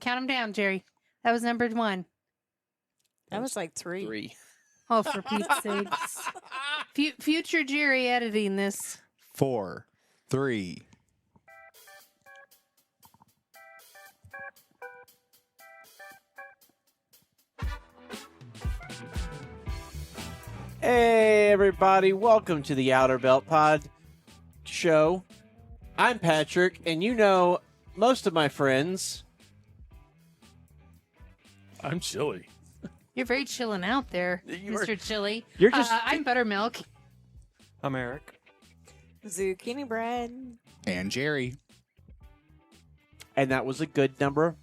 Count them down, Jerry. That was number 1. That was like 3. 3. Oh, for Pete's sakes. Future Jerry editing this. 4, 3. Hey, everybody. Welcome to the Outer Belt Pod show. I'm Patrick, and you know most of my friends. I'm Chili. You're very chilling out there, Mr. Chili. You're just. I'm Buttermilk. I'm Eric. Zucchini bread. And Jerry. And that was a good number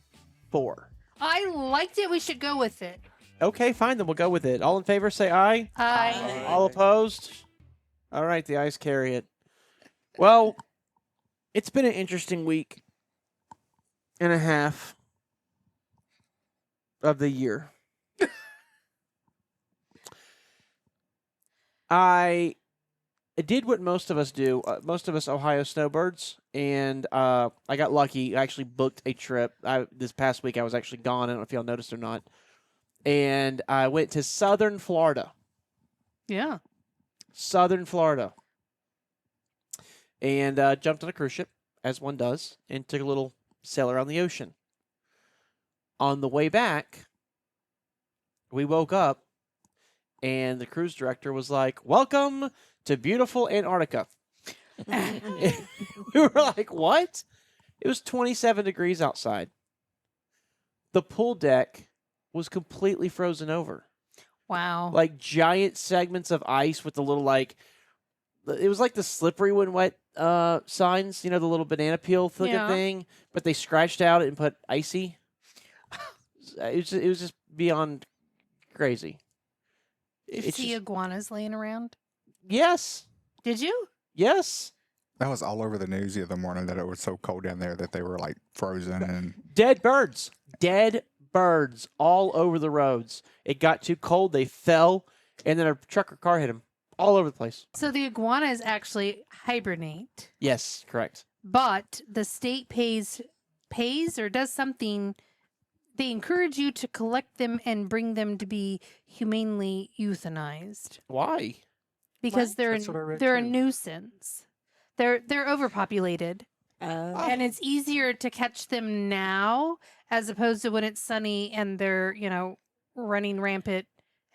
4. I liked it. We should go with it. Okay, fine. Then we'll go with it. All in favor, say aye. Aye. All opposed? All right, the ayes carry it. Well, it's been an interesting week and a half of the year. I did what most of us do, most of us Ohio snowbirds, and I got lucky. I actually booked a trip. This past week I was actually gone. I don't know if y'all noticed or not. And I went to southern Florida. Yeah. Southern Florida. And jumped on a cruise ship, as one does, and took a little sail around the ocean. On the way back, we woke up, and the cruise director was like, "Welcome to beautiful Antarctica." We were like, "What?" It was 27 degrees outside. The pool deck was completely frozen over. Wow. Like giant segments of ice with the little it was like the slippery when wet signs, you know, the little banana peel looking thing, but they scratched out and put icy. It was just beyond crazy. Did you see iguanas laying around? Yes. Did you? Yes. That was all over the news the other morning that it was so cold down there that they were like frozen and Dead birds. Dead birds all over the roads. It got too cold. They fell, and then a truck or car hit them all over the place. So the iguanas actually hibernate, Yes, correct. but the state pays or does something. They encourage you to collect them and bring them to be humanely euthanized Why? because What? they're That's what I read they're a too. nuisance. They're overpopulated. And it's easier to catch them now as opposed to when it's sunny and they're, running rampant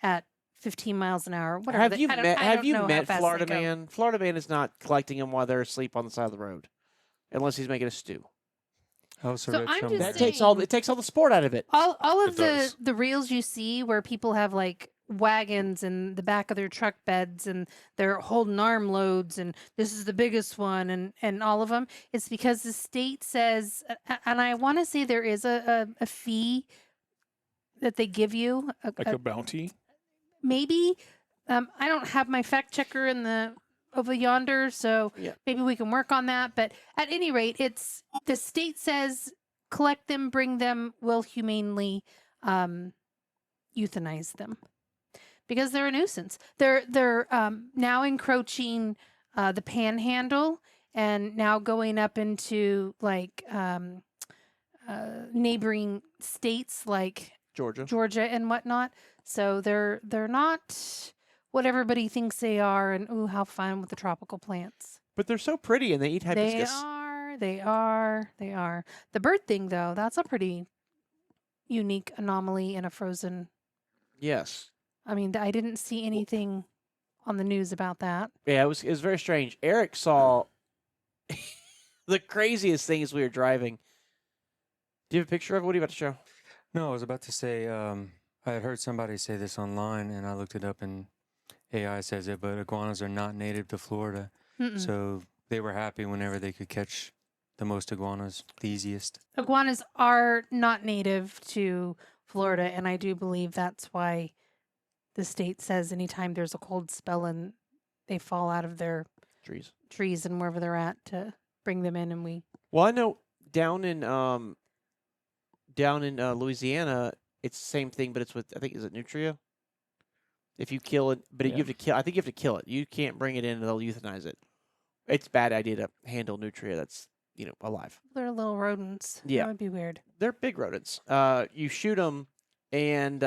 at 15 miles an hour. Whatever. Have you met I don't know how met fast Florida they go. Man? Florida Man is not collecting them while they're asleep on the side of the road, unless he's making a stew. How's the So red I'm chum? just That saying- takes all the sport out of it. All of It the does. the reels you see where people have like wagons in the back of their truck beds and they're holding arm loads and this is the biggest one and all of them, it's because the state says, and I want to say there is a fee that they give you, Like a bounty? maybe. I don't have my fact checker in the over yonder, so Yeah. maybe we can work on that. But at any rate, it's the state says collect them, bring them, will humanely euthanize them because they're a nuisance. They're now encroaching the panhandle and now going up into like neighboring states like Georgia. and whatnot. So they're not what everybody thinks they are, and ooh, how fun with the tropical plants. But they're so pretty and they eat hibiscus. They are. The bird thing, though, that's a pretty unique anomaly in a frozen. Yes. I mean, I didn't see anything on the news about that. Yeah, it was very strange. Eric saw the craziest thing as we were driving. Do you have a picture of it? What are you about to show? No, I was about to say, I had heard somebody say this online, and I looked it up, and AI says it, but iguanas are not native to Florida. Mm-mm. So they were happy whenever they could catch the most iguanas, the easiest. Iguanas are not native to Florida, and I do believe that's why the state says anytime there's a cold spell and they fall out of their trees and wherever they're at to bring them in, and we. Well, I know down in Louisiana, it's the same thing, but it's with, I think, is it Nutria? If you kill it, but you have to kill. I think you have to kill it. You can't bring it in, and they'll euthanize it. It's a bad idea to handle Nutria. alive. They're little rodents. Yeah. That would be weird. They're big rodents. You shoot them, and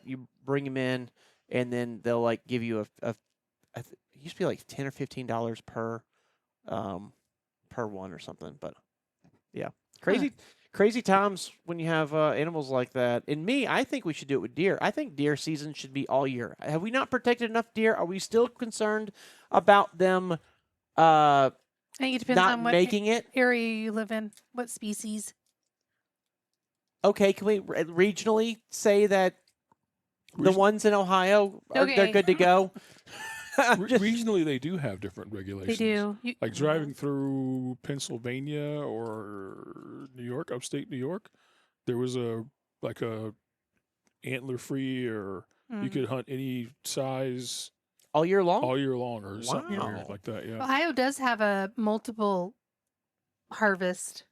you bring them in, and then they'll like give you it used to be like $10 or $15 per one or something. But yeah, crazy times when you have animals like that. And I think we should do it with deer. I think deer season should be all year. Have we not protected enough deer? Are we still concerned about them? I think it depends Not on what making it. area you live in, what species. Okay, can we regionally say that the Region- ones in Ohio they're Okay. good to go? Just- Regionally, they do have different regulations. They do. Like driving through Pennsylvania or New York, upstate New York, there was a antler free, or you could hunt any size all year long. all year long, or something Wow. weird like that. Yeah. Ohio does have a multiple harvest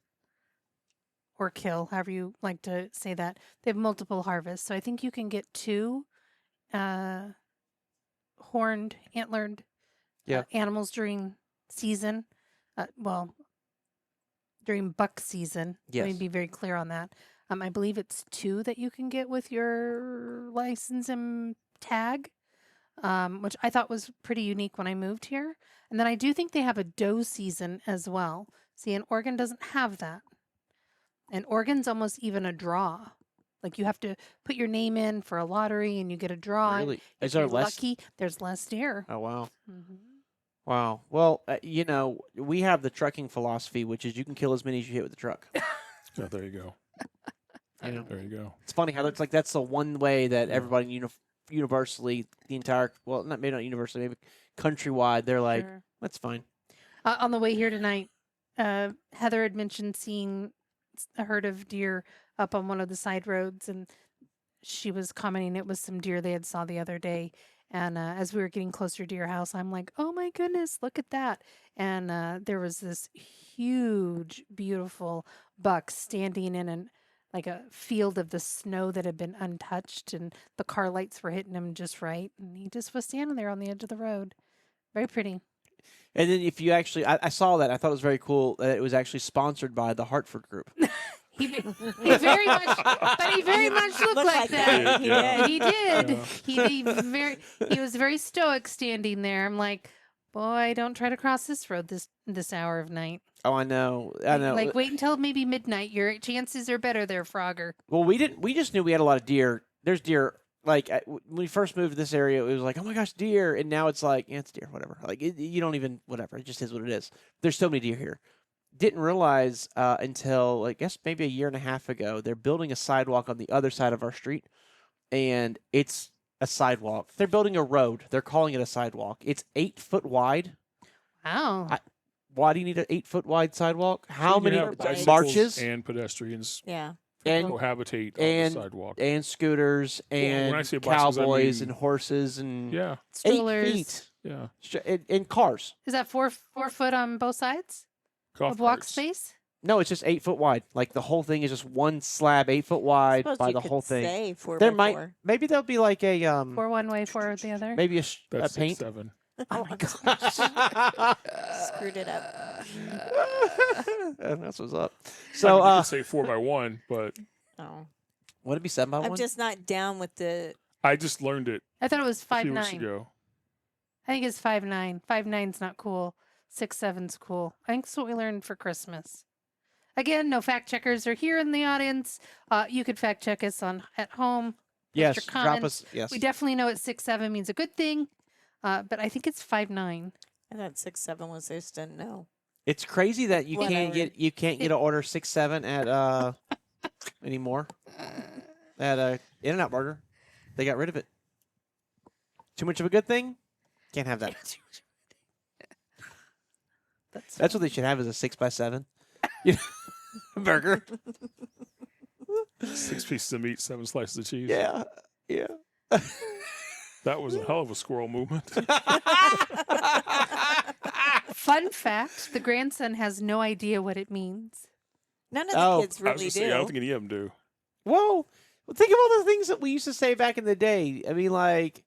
or kill, however you like to say that. They have multiple harvests. So I think you can get 2 horned, antlered Yeah. animals during season. During buck season. Let me Yes. be very clear on that. I believe it's 2 that you can get with your license and tag, which I thought was pretty unique when I moved here. And then I do think they have a doe season as well. See, and Oregon doesn't have that. And Oregon's almost even a draw. Like you have to put your name in for a lottery and you get a draw. and Really? If Is there you're less? lucky, there's less deer. Oh wow. Mhm. Wow. Well, we have the trucking philosophy, which is you can kill as many as you hit with the truck. Yeah, there you go. There you go. It's funny how it's like that's the one way that everybody universally, the entire maybe not universally, maybe countrywide, they're like, Sure. that's fine. On the way here tonight, Heather had mentioned seeing a herd of deer up on one of the side roads, and she was commenting it was some deer they had saw the other day. And as we were getting closer to your house, I'm like, oh my goodness, look at that. And there was this huge, beautiful buck standing in like a field of the snow that had been untouched, and the car lights were hitting him just right. And he just was standing there on the edge of the road. Very pretty. And then if you actually, I saw that, I thought it was very cool that it was actually sponsored by the Hartford Group. He very much, but he very much looked like that. Yeah. He did. Yeah. He was very stoic standing there. I'm like, boy, don't try to cross this road this hour of night. Oh, I know. Like, wait until maybe midnight. Your chances are better there, Frogger. Well, we didn't. We just knew we had a lot of deer. There's deer. Like when we first moved to this area, it was like, oh my gosh, deer, and now it's like, yeah, it's deer, whatever. Like you don't even whatever. It just is what it is. There's so many deer here. Didn't realize until I guess maybe a year and a half ago, they're building a sidewalk on the other side of our street, and it's a sidewalk. They're building a road. They're calling it a sidewalk. It's 8 foot wide. Wow. Why do you need an 8 foot wide sidewalk? How So you many have bicycles marches and pedestrians Yeah. and cohabitate on and- the sidewalk? and scooters Well, when and I say bicycles, I cowboys mean- and horses and Yeah, 8 Strollers. feet yeah. and cars. Is that 4 foot on both sides Golf of walk carts. space? No, it's just 8 foot wide. Like the whole thing is just one slab, 8 foot wide Suppose by you the could whole thing. Say 4 There by might 4. maybe there'll be like a 4 one way, 4 the other. maybe a That's paint. 6'7". Oh my gosh. Screwed it up. And that's what's up. So So I could say 4 by 1, but Oh. would it be 7 by I'm 1? just not down with the. I just learned it I thought it was a few weeks 5'9". ago. I think it's 5'9". 5'9's not cool. 6'7's cool. I think that's what we learned for Christmas. Again, no fact checkers are here in the audience. You could fact check us at home. Yes, your drop comments. us. Yes. We definitely know it's 6'7 means a good thing. But I think it's 5'9". I thought 6'7 was. I just didn't know. It's crazy that you can't Whatever. get an order 6'7" at anymore. At In-N-Out Burger. They got rid of it. Too much of a good thing? Can't have that. That's what they should have is a 6x7 burger. 6 pieces of meat, 7 slices of cheese. Yeah. Yeah. That was a hell of a squirrel movement. Fun fact, the grandson has no idea what it means. None of the Oh, kids I was really just do. saying, I don't think any of them do. Whoa. Well, think of all the things that we used to say back in the day. I mean, like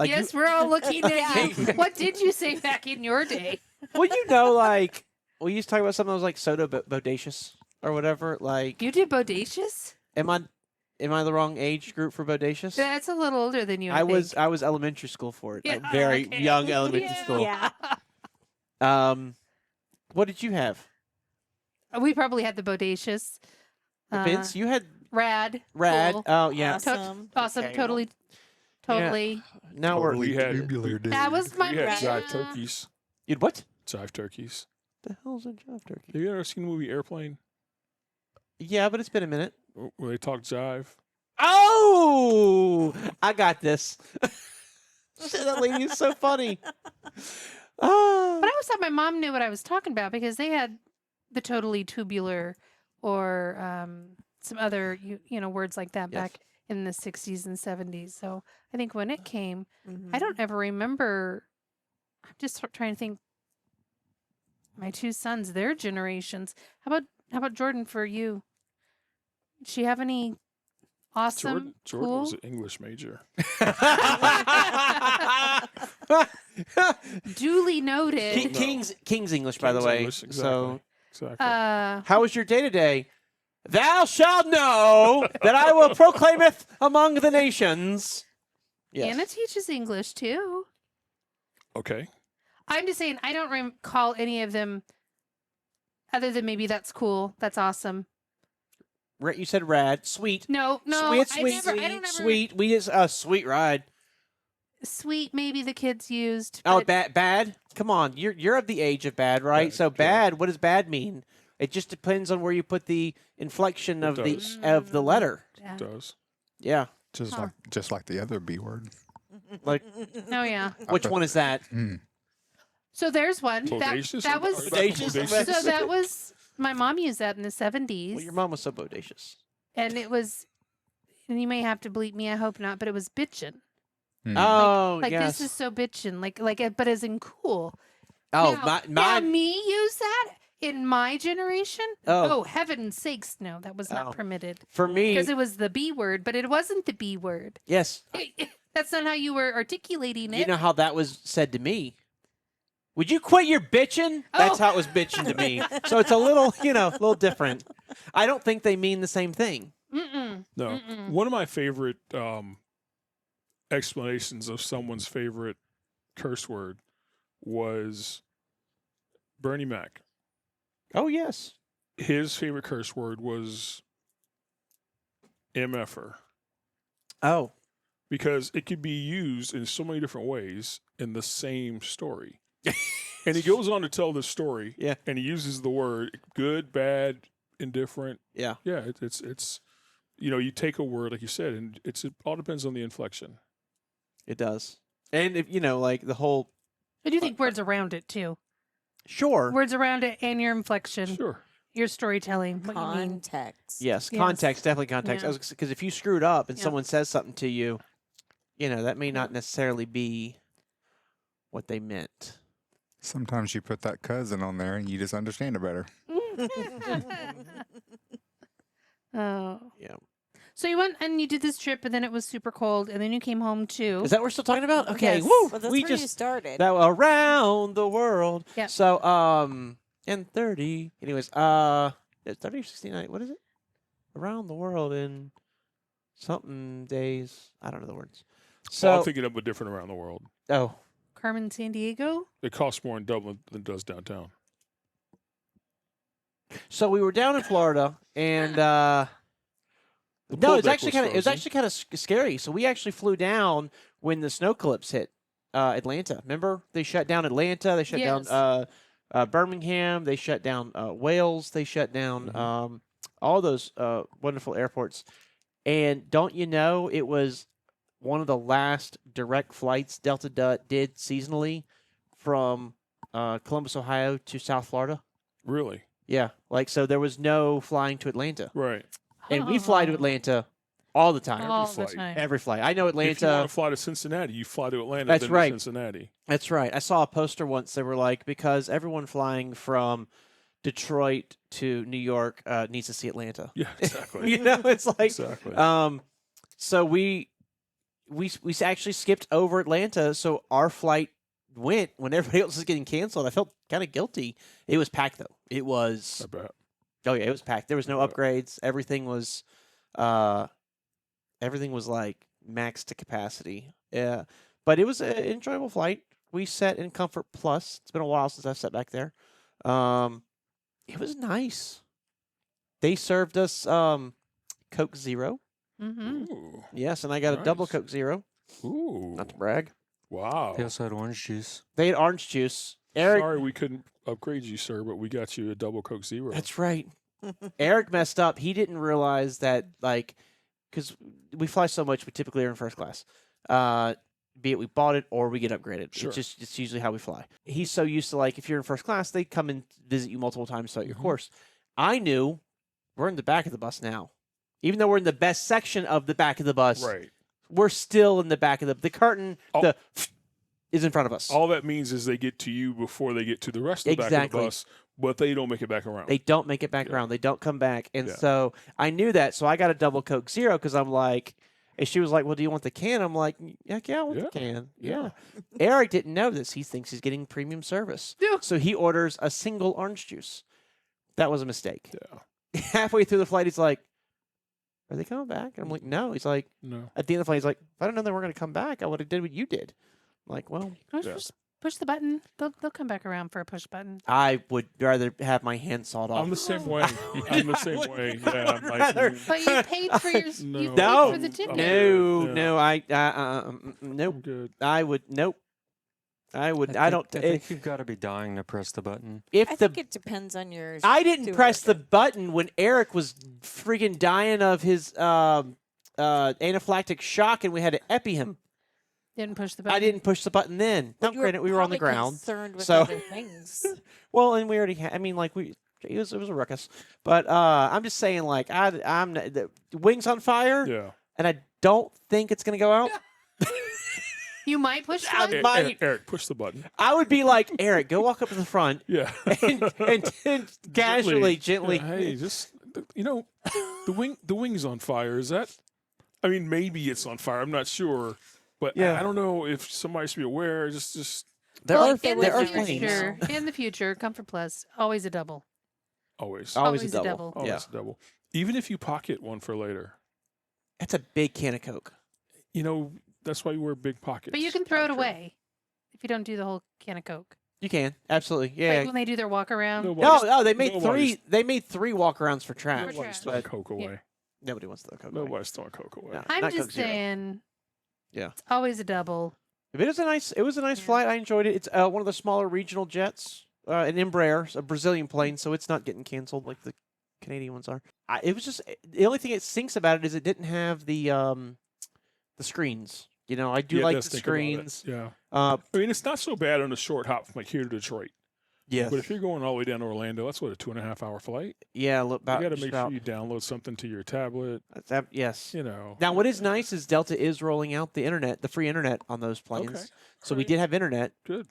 Yes, we're all looking at you. What did you say back in your day? well, like we used to talk about something that was like soda bodacious or whatever. Like, You did bodacious? am I the wrong age group for bodacious? That's a little older than you. I was think. elementary school for it. Like Yeah, very okay. young elementary Yeah. school. Yeah. What did you have? We probably had the bodacious. Vince, you had Rad. rad. Cool. Oh yeah. Awesome. Awesome. Okay, Totally. Totally. Now Totally we had- tubular, dude. That was my We had rad. jive turkeys. You'd what? Jive turkeys. The hell's a jive turkey? Have you ever seen the movie Airplane? Yeah, but it's been a minute. Where they talk jive? Oh, I got this. Shit, that lady is so funny. Ah. But I always thought my mom knew what I was talking about because they had the totally tubular or some other you know words like that Yes. back in the 60s and 70s. So I think when it came, I Mhm. don't ever remember. I'm just trying to think. My two sons, their generations. How about Jordan for you? Did she have any awesome, Jordan cool? was an English major. Duly noted. King's English, by the King's way. English, exactly. So, Exactly. how was your day today? Thou shalt know that I will proclaimeth among the nations. Yes. Anna teaches English too. Okay. I'm just saying, I don't recall any of them other than maybe that's cool. That's awesome. You said rad, sweet, No, sweet, I sweet, never, I don't ever, sweet. We just a sweet ride. Sweet, maybe the kids used. Oh, but bad. Come on, you're of the age of bad, right? Bad, So yeah. bad. What does bad mean? It just depends on where you put the inflection It of the does. of the letter. Yeah. It does. Yeah. Just like the other B word. Like, Oh yeah. which one is that? So there's one. Bodacious? That Are was you talking Bodacious? bodacious? so that was my mom used that in the 70s. Well, your mom was so bodacious. And it was, and you may have to bleep me, I hope not, but it was bitchin'. Oh, Like yes. this is so bitchin', but as in cool. Oh, now, my now me use that in my generation? Oh. Heaven's sakes, no, that was not Oh. permitted. for me. Because it was the B word, but it wasn't the B word. Yes. That's not how you were articulating it. You know how that was said to me. Would you quit your bitching? That's Oh. how it was bitching to me. So it's a little, a little different. I don't think they mean the same thing. Mm-mm. No. Mm-mm. One of my favorite explanations of someone's favorite curse word was Bernie Mac. Oh, yes. His favorite curse word was MFer Oh. because it could be used in so many different ways in the same story. And he goes on to tell this story. Yeah. And he uses the word good, bad, indifferent. Yeah. Yeah. It's you take a word, like you said, and it all depends on the inflection. It does. And if, like the whole, I do think words around it too. sure. Words around it and your inflection, Sure. your storytelling, what you mean. Context. Yes. Yes. Context, definitely context. Yeah. Because if you screwed up and Yeah. someone says something to you, that may not necessarily be what they meant. Sometimes you put that cousin on there and you just understand it better. Oh. Yeah. So you went and you did this trip, and then it was super cold, and then you came home too. Is that what we're still talking about? Okay. Yes. Woo. Well, that's we where you just started. that around the world. Yep. So in 30. Anyways, 30 or 69. What is it? Around the world in something days. I don't know the words. So So I'm thinking of a different around the world. oh, Carmen, San Diego. It costs more in Dublin than it does downtown. so we were down in Florida and The no, pool it's deck actually kind of scary. So we actually flew down when the snow clips hit Atlanta. Remember, they shut down Atlanta. They shut Yes. down Birmingham. They shut down Wales. They shut down all those wonderful airports. And don't you know, it was one of the last direct flights Delta did seasonally from Columbus, Ohio to South Florida. Really? Yeah, so there was no flying to Atlanta. Right. And we fly to Atlanta all the time. all the flight. time. Every flight. I know If you want Atlanta. to fly to Cincinnati, you fly to Atlanta, That's then right. to Cincinnati. That's right. I saw a poster once. They were like, because everyone flying from Detroit to New York needs to see Atlanta. Yeah, exactly. It's like, Exactly. so we actually skipped over Atlanta. So our flight went when everybody else was getting canceled. I felt kind of guilty. It was packed though. It was. I bet. Oh yeah, it was packed. There was no Yeah. upgrades. Everything was like max to capacity. Yeah, but it was an enjoyable flight. We sat in Comfort Plus. It's been a while since I've sat back there. It was nice. They served us Coke Zero. Mm-hmm. Ooh. Yes, and I got a double Nice. Coke Zero. Ooh. Not to brag. Wow. They also had orange juice. They had orange juice. Eric, Sorry we couldn't upgrade you, sir, but we got you a double Coke Zero. that's right. Eric messed up. He didn't realize that, like, because we fly so much, we typically are in first class. Be it we bought it or we get upgraded. Sure. It's usually how we fly. He's so used to, like, if you're in first class, they come and visit you multiple times throughout your Mhm. course. I knew we're in the back of the bus now. Even though we're in the best section of the back of the bus, Right. we're still in the back of the curtain. Oh. The is in front of us. All that means is they get to you before they get to the rest of the back of Exactly. the bus, but they don't make it back around. They don't make it back Yeah. around. They don't come back. And Yeah. so I knew that. So I got a double Coke Zero because I'm like, and she was like, well, do you want the can? I'm like, heck yeah, I want the Yeah. can. Yeah. Yeah. Eric didn't know this. He thinks he's getting premium service. Yeah. So he orders a single orange juice. That was a mistake. Yeah. Halfway through the flight, he's like, are they coming back? And I'm like, no. He's like, No. at the end of the flight, he's like, if I didn't know they were going to come back, I would have did what you did. I'm like, well, Yeah. Just push the button. They'll come back around for a push button. I would rather have my hand sawed off. I'm the same way. I'm the same way. Yeah. I'm like, rather- But you paid for your No. you paid No, for the ticket. good. no, Yeah. nope. I'm good. I would, nope. I would, I, think- don't, I think you've got to be dying to press the button. if I the, think it depends on your. I didn't steward. press the button when Eric was freaking dying of his anaphylactic shock and we had to epi him. Didn't push the button. I didn't push the button then. But Now, you were granted, we were on the probably ground. Concerned with so- other things. Well, and we already had, I mean, like, it was a ruckus. But I'm just saying, like, I'm, the wings on fire, Yeah. and I don't think it's going to go out. You might push the I button. might- Eric, push the button. I would be like, Eric, go walk up to the front Yeah. and casually, gently. Yeah, hey, just the wing's on fire. Is that? I mean, maybe it's on fire. I'm not sure, but Yeah. I don't know if somebody should be aware. Just There Well, are in there the are future, flames. in the future, Comfort Plus always a double. always, Always Always a a double. double. always Yeah, double. Even if you pocket one for later, that's a big can of Coke. that's why you wear big pockets. But you can throw it True. away if you don't do the whole can of Coke. You can absolutely, yeah. Like when they do their walk around. No, they made nobody's- three. They made three walk-arounds for trash. Nobody's trash. throwing But Coke away. nobody wants to throw Coke away. Nobody's throwing Coke away. No, I'm not just Coke Zero. saying. Yeah. It's always a double. But it was a nice Yeah. flight. I enjoyed it. It's one of the smaller regional jets, an Embraer, a Brazilian plane, so it's not getting canceled like the Canadian ones are. It was just the only thing that stinks about it is it didn't have the screens. I do Yeah, like let's the think about it. screens. Yeah. Uh, I mean, it's not so bad on a short hop from like here to Detroit. yeah, But if you're going all the way down to Orlando, that's what, a 2.5-hour flight. yeah. Look, about, You got to just make about- sure you download something to your tablet. yes. Now, Now, what is nice is Delta is rolling out the internet, the free internet on those planes. Okay. So we Great. did have internet. Good.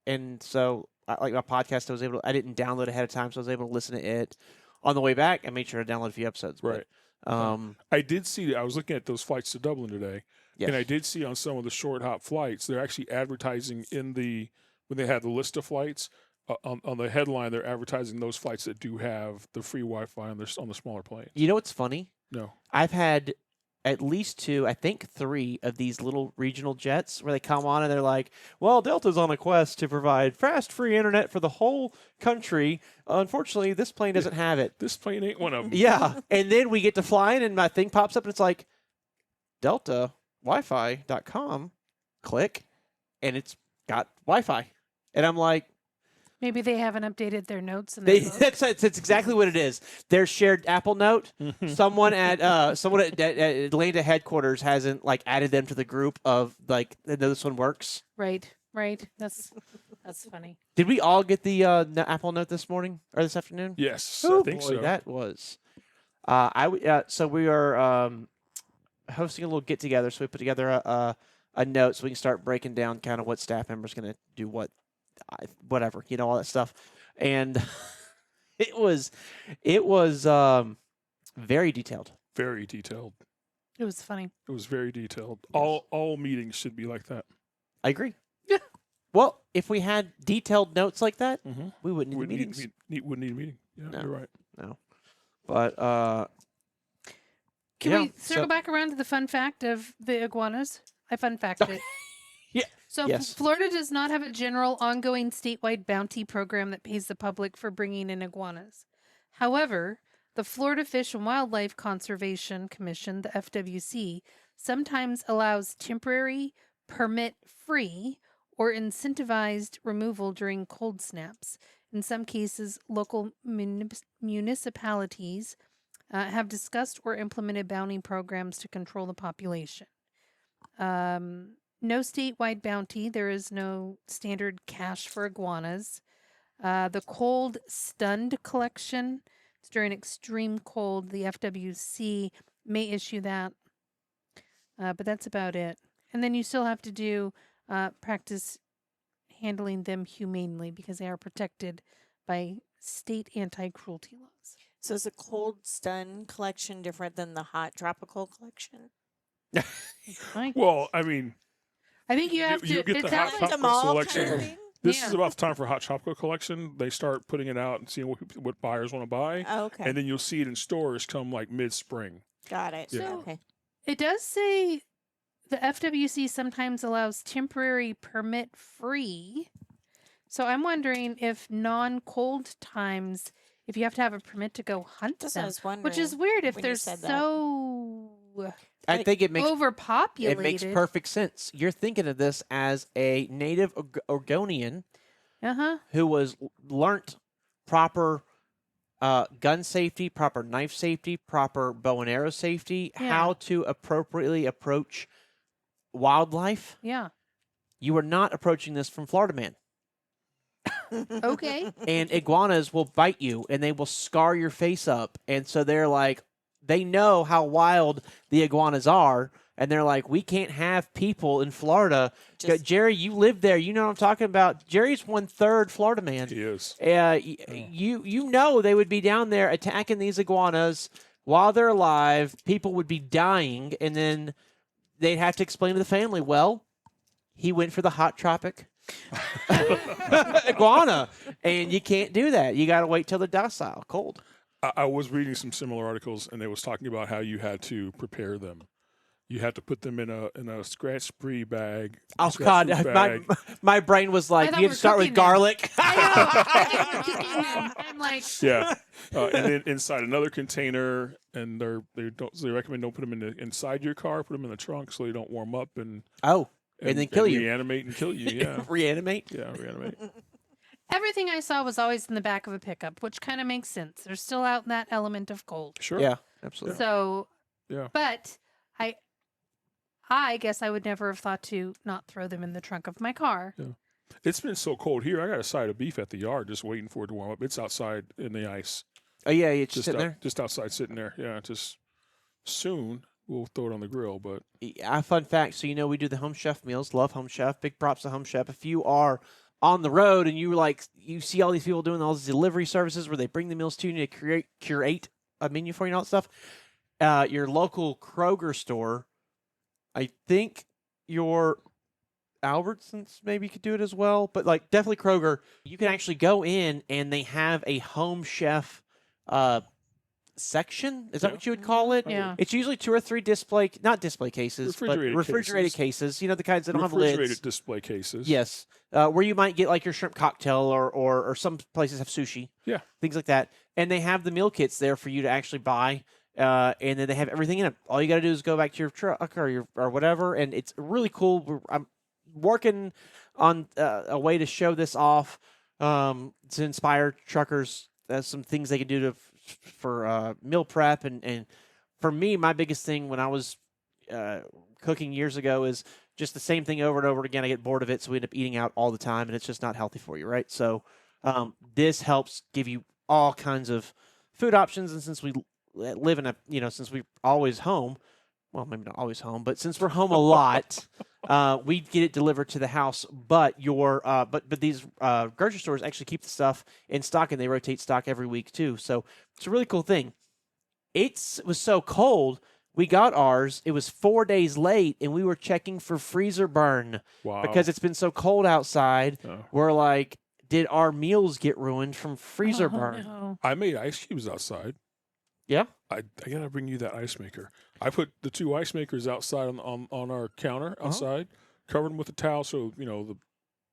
And so like my podcast, I didn't download ahead of time, so I was able to listen to it on the way back. I made sure to download a few episodes. Right. But, I did see. I was looking at those flights to Dublin today, yes. and I did see on some of the short hop flights, they're actually advertising when they had the list of flights on the headline. They're advertising those flights that do have the free Wi-Fi on the smaller planes. You know what's funny? No. I've had at least two, I think three of these little regional jets where they come on and they're like, well, Delta's on a quest to provide fast free internet for the whole country. Unfortunately, this plane doesn't have it. This plane ain't one of them. Yeah. And then we get to flying and my thing pops up and it's like, Delta Wi-Fi.com. Click. And it's got Wi-Fi. And I'm like, Maybe they haven't updated their notes. In their book. that's exactly what it is. Their shared Apple Note. Someone at Atlanta headquarters hasn't added them to the group of this one works. Right. That's funny. Did we all get the Apple Note this morning or this afternoon? Yes, Oh I think boy, so. that was. So we are hosting a little get together. So we put together a note so we can start breaking down kind of what staff members going to do, whatever, all that stuff. And it was very detailed. Very detailed. It was funny. It was very detailed. Yes. All meetings should be like that. I agree. Well, if we had detailed notes like that, Mm-hmm. we wouldn't need Wouldn't meetings. wouldn't need a meeting. Yeah, No. you're right. No. But Can yeah, we circle so- back around to the fun fact of the iguanas? I fun facted it. Yeah, So yes. Florida does not have a general ongoing statewide bounty program that pays the public for bringing in iguanas. However, the Florida Fish and Wildlife Conservation Commission, the FWC, sometimes allows temporary, permit-free, or incentivized removal during cold snaps. In some cases, local municipalities have discussed or implemented bounty programs to control the population. No statewide bounty. There is no standard cash for iguanas. The cold stunned collection. It's during extreme cold. The FWC may issue that. But that's about it. And then you still have to do practice handling them humanely because they are protected by state anti-cruelty laws. So is the cold stun collection different than the hot tropical collection? Well, I mean, I think you have you to. get the It's hot not Like like the tropical mall selection. kind of thing? This Yeah. is about the time for hot chocolate collection. They start putting it out and seeing what buyers want to buy, Oh, okay. and then you'll see it in stores come like mid-spring. Got it. Yeah. Okay. It does say the FWC sometimes allows temporary permit free. So I'm wondering if non-cold times, if you have to have a permit to go hunt That's what I them, was wondering. which is weird if when you they're said that. so I think it makes overpopulated. it makes perfect sense. You're thinking of this as a native Oregonian Uh-huh. who was learnt proper gun safety, proper knife safety, proper bow and arrow safety, Yeah. how to appropriately approach wildlife. Yeah. You are not approaching this from Florida man. Okay. And iguanas will bite you and they will scar your face up. And so they're like, they know how wild the iguanas are. And they're like, we can't have people in Florida. Just- Jerry, you live there. You know what I'm talking about. Jerry's 1/3 Florida man. He is. You know they would be down there attacking these iguanas while they're alive. People would be dying. And then they'd have to explain to the family, well, he went for the hot tropic iguana. And you can't do that. You got to wait till they're docile, cold. I was reading some similar articles, and they was talking about how you had to prepare them. You had to put them in a scratch-free bag. Oh scratch-proof God, bag. my brain was like, thought you we have to were start with cooking them. garlic. I know. I think we're kicking them. I'm like, Yeah, and then inside another container, and they recommend don't put them inside your car. Put them in the trunk so they don't warm up and And then kill you. reanimate and kill you. Yeah, Reanimate. yeah, reanimate. everything I saw was always in the back of a pickup, which kind of makes sense. They're still out in that element of cold. Sure. Yeah, absolutely. So, Yeah. but I guess I would never have thought to not throw them in the trunk of my car. It's been so cold here. I got a side of beef at the yard just waiting for it to warm up. It's outside in the ice. Oh yeah, it's Just sitting out- there. Just outside sitting there. Yeah, just soon we'll throw it on the grill. But Fun fact. So we do the Home Chef meals. Love Home Chef. Big props to Home Chef. If you are on the road and you see all these people doing all these delivery services where they bring the meals to you and they curate a menu for you and all that stuff, your local Kroger store, I think your Albertsons maybe could do it as well, but definitely Kroger. You can actually go in and they have a Home Chef section. Is that Yeah. what you would call it? Yeah. It's usually 2 or 3 not display cases, but refrigerated cases. You know, the kinds that don't have refrigerated lids. display cases. Yes, where you might get your shrimp cocktail or some places have sushi. Yeah. Things like that, and they have the meal kits there for you to actually buy. And then they have everything in it. All you got to do is go back to your truck or whatever, and it's really cool. I'm working on a way to show this off to inspire truckers. Some things they can do for meal prep, and for me, my biggest thing when I was cooking years ago is just the same thing over and over again. I get bored of it, so we end up eating out all the time, and it's just not healthy for you, right? So this helps give you all kinds of food options, and since we live in since we're always home, well, maybe not always home, but since we're home a lot, we get it delivered to the house. But but these grocery stores actually keep the stuff in stock, and they rotate stock every week too. So it's a really cool thing. It was so cold, We got ours. It was 4 days late, and we were checking for freezer burn Wow. because it's been so cold outside. Oh. We're like, did our meals get ruined from freezer Oh, burn? no. I made ice cubes outside. Yeah. I gotta bring you that ice maker. I put the 2 ice makers outside on our counter outside, covered them with a towel so the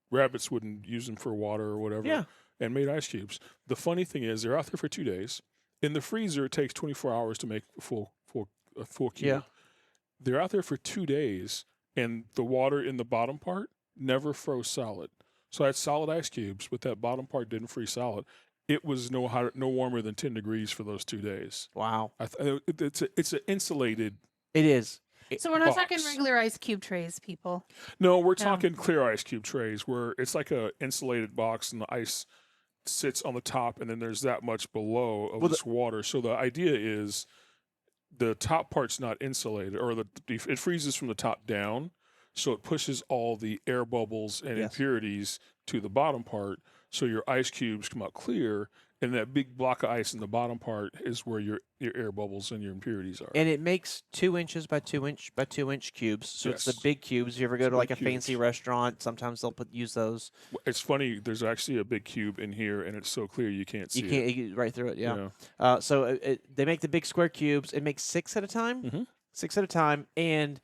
rabbits wouldn't use them for water or whatever. Yeah. And made ice cubes. The funny thing is, they're out there for 2 days. In the freezer, it takes 24 hours to make a full cube. Yeah. They're out there for 2 days, and the water in the bottom part never froze solid. So I had solid ice cubes, but that bottom part didn't freeze solid. It was no warmer than 10 degrees for those 2 days. Wow. It's an insulated. It is. So we're not talking box. regular ice cube trays, people. No, we're talking clear ice cube trays where it's like a insulated box and the ice sits on the top, and then there's that much below of this water. So the idea is the top part's not insulated, or it freezes from the top down, so it pushes all the air bubbles and impurities to the bottom part. So your ice cubes come out clear, and that big block of ice in the bottom part is where your air bubbles and your impurities are. And it makes 2 inches by 2 inch by 2 inch cubes. So it's the Yes. big cubes. If you ever go It's to like a big cubes. fancy restaurant, sometimes they'll use those. It's funny. There's actually a big cube in here, and it's so clear you can't see You can't it. you get right through it. Yeah. Yeah. So they make the big square cubes. It makes 6 at a time. Mhm. 6 at a time, and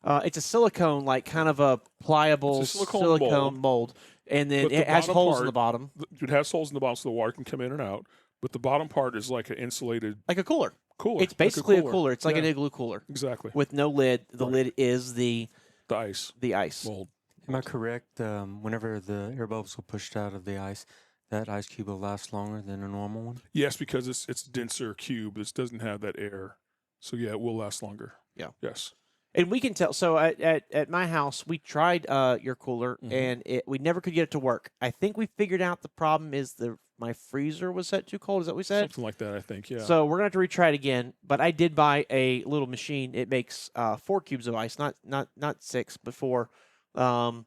it's a silicone, like kind of a pliable It's a silicone mold. And then But it the has bottom holes in part- the bottom, It has holes in the bottom so the water can come in and out, but the bottom part is like an insulated like a cooler. cooler. It's basically a cooler. It's like an Yeah, igloo cooler exactly. with no lid. The Right. lid is the The ice ice. mold. Am I correct? Whenever the air bubbles are pushed out of the ice, that ice cube will last longer than a normal one? Yes, because it's denser cube. This doesn't have that air, so yeah, it will last longer. Yeah. Yes. And we can tell. So at my house, we tried your cooler, Mhm. and we never could get it to work. I think we figured out the problem is my freezer was set too cold. Is that what we said? Something like that, I think. Yeah. So we're gonna have to retry it again. But I did buy a little machine. It makes 4 cubes of ice, not 6, but 4, and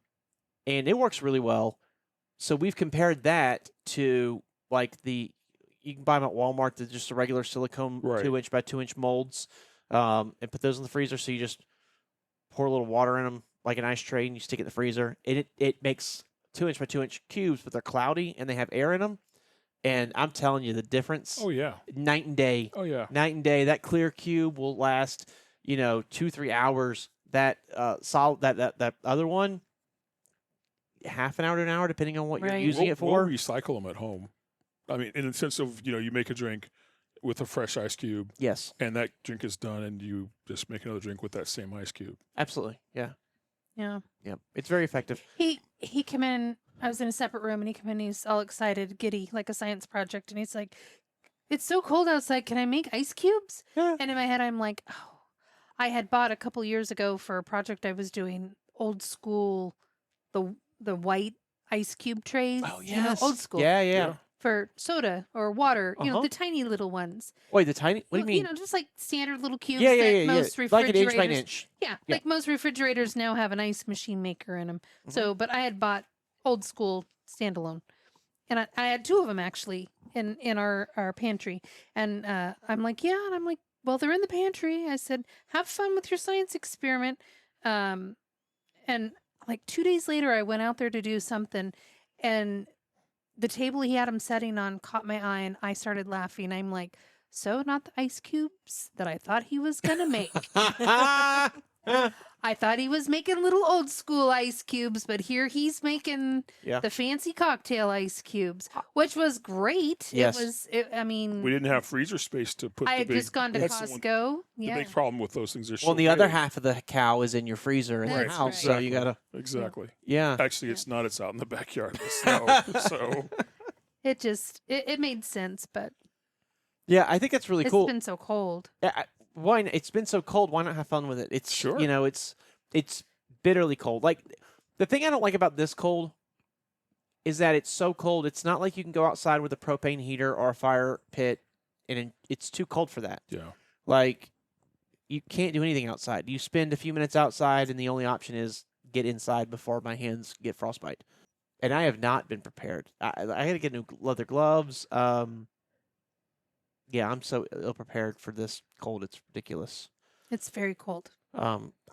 it works really well. So we've compared that to like you can buy them at Walmart. They're just a regular silicone Right. 2 inch by 2 inch molds, and put those in the freezer. So you just pour a little water in them like an ice tray, and you stick it in the freezer. And it makes 2 inch by 2 inch cubes, but they're cloudy and they have air in them. And I'm telling you, the difference, Oh yeah. night and day. Oh yeah. Night and day. That clear cube will last, 2-3 hours. That solid that other one, half an hour to an hour, depending on what you're Right. using it for. We'll recycle them at home. I mean, in the sense of you make a drink with a fresh ice cube, Yes, and that drink is done, and you just make another drink with that same ice cube. absolutely. Yeah, Yeah. yeah. It's very effective. He came in. I was in a separate room, and he came in. He's all excited, giddy, like a science project, and he's like, "It's so cold outside. Can I make ice cubes?" Yeah. And in my head, I'm like, "Oh, I had bought a couple years ago for a project I was doing, old school, the white ice cube trays. Oh old school. Yeah, yeah. Yeah. For soda or water, Uh-huh. the tiny little ones. Wait, the tiny. What do you mean? Just like standard little cubes. Yeah, yeah, that yeah, yeah. most Like an inch refrigerators. by an inch. Yeah, Yeah. like most refrigerators now have an ice machine maker in them. Mhm. So, but I had bought old school standalone, and I had 2 of them actually in our pantry. And I'm like, yeah, and I'm like, well, they're in the pantry. I said, have fun with your science experiment. And like 2 days later, I went out there to do something, and the table he had him setting on caught my eye, and I started laughing. I'm like, so not the ice cubes that I thought he was gonna make. I thought he was making little old school ice cubes, but here he's making Yeah. the fancy cocktail ice cubes, which was great. Yes. I mean, We didn't have freezer space to put. I the had big, just gone to that's the one- Costco. The Yeah. big problem with those things. They're Well, so the other big. half of the cow is in your freezer in the That's house, so right. you gotta. Exactly. Yeah. Actually, it's not. It's out in the backyard in the snow. So It made sense, but Yeah, I think that's really it's cool. been so cold. It's been so cold. Why not have fun with it? It's Sure. It's bitterly cold. Like the thing I don't like about this cold is that it's so cold. It's not like you can go outside with a propane heater or a fire pit, and it's too cold for that. yeah. Like you can't do anything outside. You spend a few minutes outside, and the only option is get inside before my hands get frostbite. And I have not been prepared. I got to get new leather gloves. Yeah, I'm so ill prepared for this cold. It's ridiculous. It's very cold.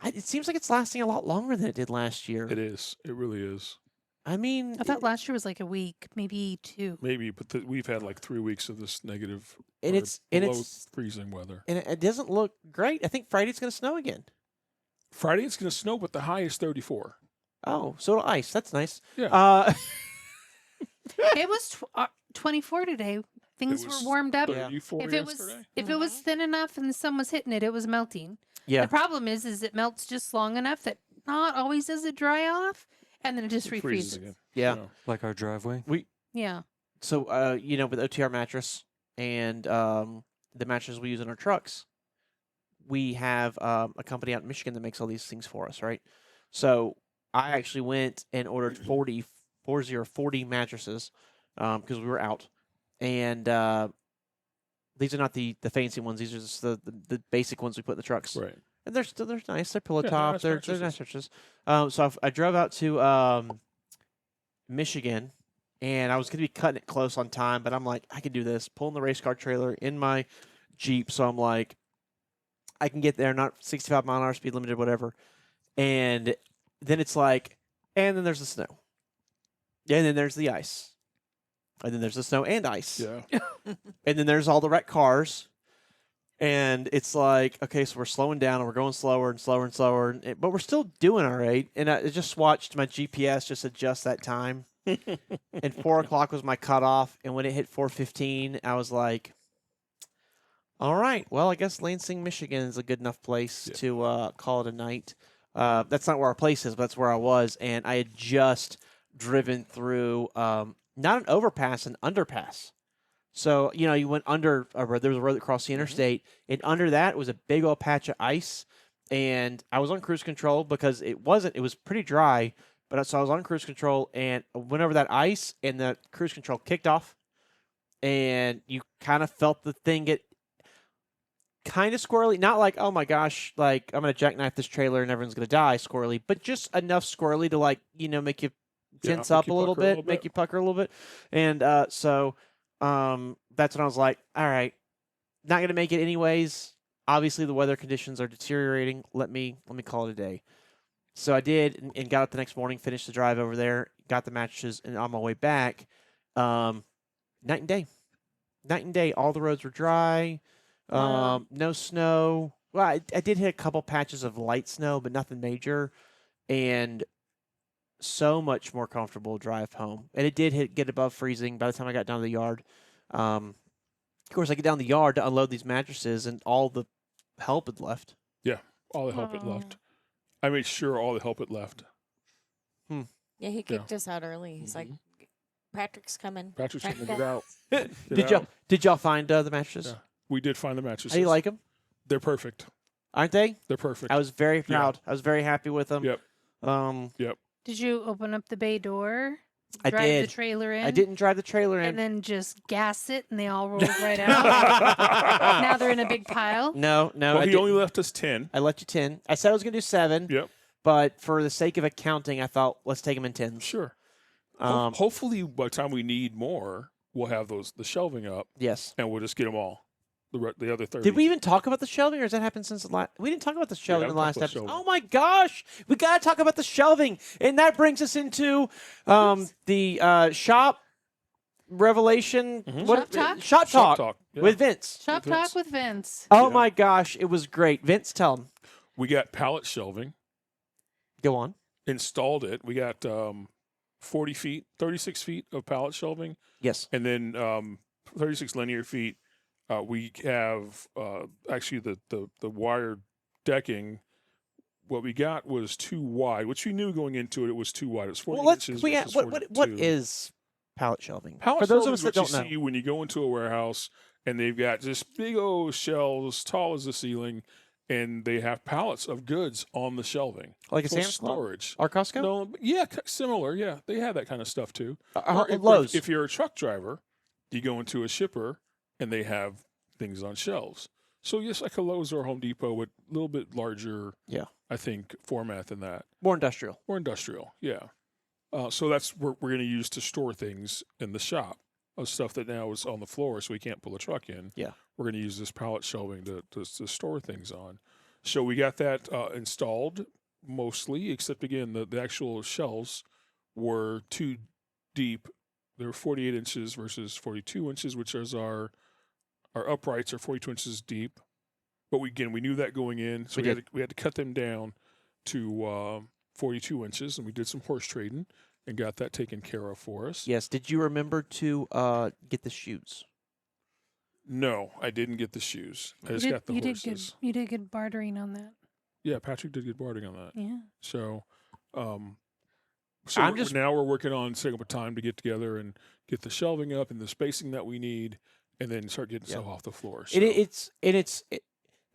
It seems like it's lasting a lot longer than it did last year. It is. It really is. I mean, I thought last year was like a week, maybe 2. Maybe, but we've had like 3 weeks of this negative and or it's below freezing weather. and it doesn't look great. I think Friday's going to snow again. Friday it's going to snow, but the high is 34. Oh, so it'll ice. That's nice. Yeah. It was 24 today. Things was were warmed up. 34 If it was yesterday. if it was thin enough and the sun was hitting it, it was melting. Yeah. The problem is it melts just long enough that not always does it dry off, and then it just It freezes refreezes. again. Yeah. Like our driveway. Yeah. So, with OTR mattress and the mattresses we use in our trucks, we have a company out in Michigan that makes all these things for us, right? So I actually went and ordered 40 mattresses because we were out. And these are not the fancy ones. These are just the basic ones we put in the trucks. Right. And they're nice. They're pillow Yeah, top. they're They're nice nice mattresses. So I drove out to Michigan, and I was going to be cutting it close on time, but I'm like, I can do this. Pulling the race car trailer in my Jeep, so I'm like, I can get there, not 65 mile an hour speed limited, whatever. And then it's like, and then there's the snow. And then there's the ice. And then there's the snow and ice. Yeah. And then there's all the wrecked cars. And it's like, okay, so we're slowing down and we're going slower and slower and slower, but we're still doing all right. And I just watched my GPS just adjust that time. And 4 o'clock was my cutoff. And when it hit 4:15, I was like, all right, well, I guess Lansing, Michigan is a good enough place to call it a night. That's not where our place is, but that's where I was. And I had just driven through not an overpass, an underpass. So, you went under a road. There was a road that crossed the interstate, and under that was a big old patch of ice. And I was on cruise control because it was pretty dry. So I was on cruise control and I went over that ice, and the cruise control kicked off. And you kind of felt the thing get kind of squirrely. Not like, oh my gosh, like I'm going to jackknife this trailer and everyone's going to die squirrely, but just enough squirrely to make you tense up a little bit, make you pucker a little bit. And so that's when I was like, all right, not going to make it anyways. Obviously, the weather conditions are deteriorating. Let me call it a day. So I did, and got up the next morning, finished the drive over there, got the mattresses, and on my way back, night and day. Night and day. All the roads were dry. No snow. Well, I did hit a couple patches of light snow, but nothing major. And so much more comfortable drive home. And it did get above freezing by the time I got down to the yard. Of course, I get down the yard to unload these mattresses, and all the help had left. Yeah. All the help it left. I made sure all the help it left. Yeah, he kicked us out early. He's like, Patrick's coming. Patrick's Patrick going to get out. Did y'all find the mattresses? Yeah. We did find the mattresses. How do you like them? They're perfect. Aren't they? They're perfect. I was very proud. I was very happy with them. Yep. Did you open up the bay door? I drive did. the trailer in? I didn't drive the trailer in. And then just gas it, and they all rolled right out. Now they're in a big pile. No. Well, I he only left us 10. I left you 10. I said I was going to do 7. Yep. But for the sake of accounting, I thought, let's take them in 10s. Sure. Hopefully, by the time we need more, we'll have the shelving up, Yes. and we'll just get them all. The other 30. Did we even talk about the shelving, or has that happened since the last? We didn't talk about the shelving in the last haven't talked episode. about Oh my gosh, we got to talk about the shelving, and that brings us into the shop revelation. Shop talk Yeah. with Vince. Shop Vince. talk with Vince. Oh Yeah. my gosh, it was great. Vince, tell him. We got pallet shelving. Go on. Installed it. We got 40 feet, 36 feet of pallet shelving, Yes. and then 36 linear feet. We have actually the wired decking. What we got was too wide, which we knew going into it. It was too wide. It was 40 inches. Versus what 42. is pallet shelving? Pallet For those shelving of us is that what don't you know. see when you go into a warehouse and they've got just big old shelves, tall as the ceiling, and they have pallets of goods on the shelving. Like a for Sam's Club? storage. Or Costco? No, yeah, similar. Yeah, they have that kind of stuff too. Lowe's. If you're a truck driver, you go into a shipper and they have things on shelves. So yes, like a Lowe's or Home Depot with a little bit larger, Yeah. I think, format than that. More industrial. Or industrial, yeah. So that's what we're going to use to store things in the shop. Of stuff that now is on the floor, so we can't pull a truck in. Yeah. We're going to use this pallet shelving to store things on. So we got that installed mostly, except again, the actual shelves were too deep. They were 48 inches versus 42 inches, which is our uprights are 42 inches deep. But we knew that going in, so we had to cut them down to 42 inches, and we did some horse trading and got that taken care of for us. Yes. Did you remember to get the shoes? No, I didn't get the shoes. I just got the horses. You did good bartering on that. Yeah, Patrick did good bartering on that. Yeah. So, I'm just- now we're working on setting up a time to get together and get the shelving up and the spacing that we need, and then start getting stuff off the floor. So.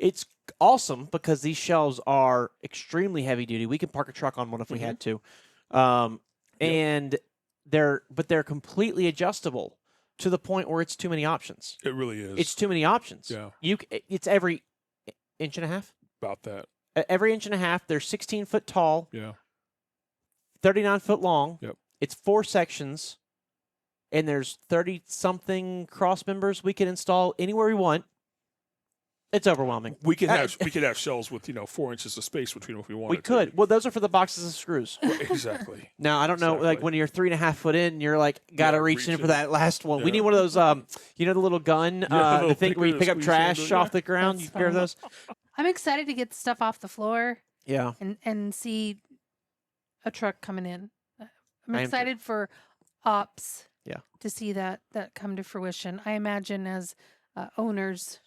It's awesome because these shelves are extremely heavy duty. We can park a truck on one if we had to, and they're completely adjustable to the point where it's too many options. It really is. It's too many options. Yeah. It's every inch and a half. About that. Every inch and a half. They're 16 foot tall. Yeah. 39 foot long. Yep. It's 4 sections, and there's 30 something cross members we can install anywhere we want. It's overwhelming. We could have shelves with 4 inches of space between them if we wanted. We could. Well, those are for the boxes of screws. Exactly. Now I don't know, like when you're 3.5 foot in, you're like gotta reach in for that last one. We Yeah. need one of those, the little gun, little the thing where you picker pick up squeeze trash handle, off the ground. That's You care of fun. those? I'm excited to get stuff off the floor Yeah. and see a truck coming in. I'm I am too. excited for ops. Yeah. To see that come to fruition. I imagine as owners,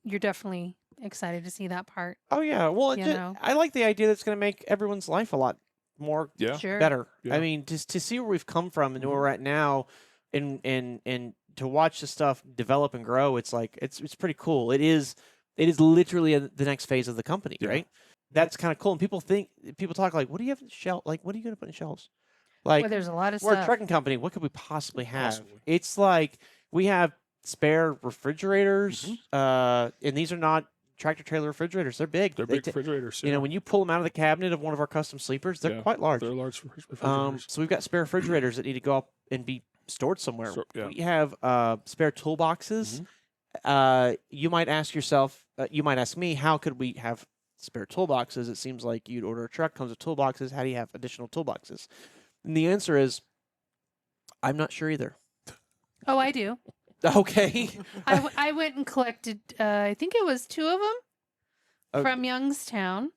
you're definitely excited to see that part. Oh yeah. Well, You know. I like the idea that's going to make everyone's life a lot more Yeah. Sure. better. Yeah. I mean, just to see where we've come from and where we're at now, and to watch the stuff develop and grow, it's like it's pretty cool. It is literally the next phase of the company, Yeah. right? That's kind of cool. And people talk like, what do you have in shelf? Like, what are you going to put in shelves? Like, Well, there's a lot of we're a stuff. trucking company. What could we possibly have? Possibly. It's like we have spare refrigerators, and these are not tractor trailer refrigerators. They're big. They're They big ta- refrigerators. You know, when you pull them out of the cabinet of one of our custom sleepers, they're Yeah, quite large. they're large refrigerators. So we've got spare refrigerators that need to go up and be stored somewhere. So- yeah. We have spare toolboxes. You might ask yourself, you might ask me, how could we have spare toolboxes? It seems like you'd order a truck, comes with toolboxes. How do you have additional toolboxes? And the answer is, I'm not sure either. Oh, I do. Okay. I went and collected, I think it was 2 of them Okay. from Youngstown.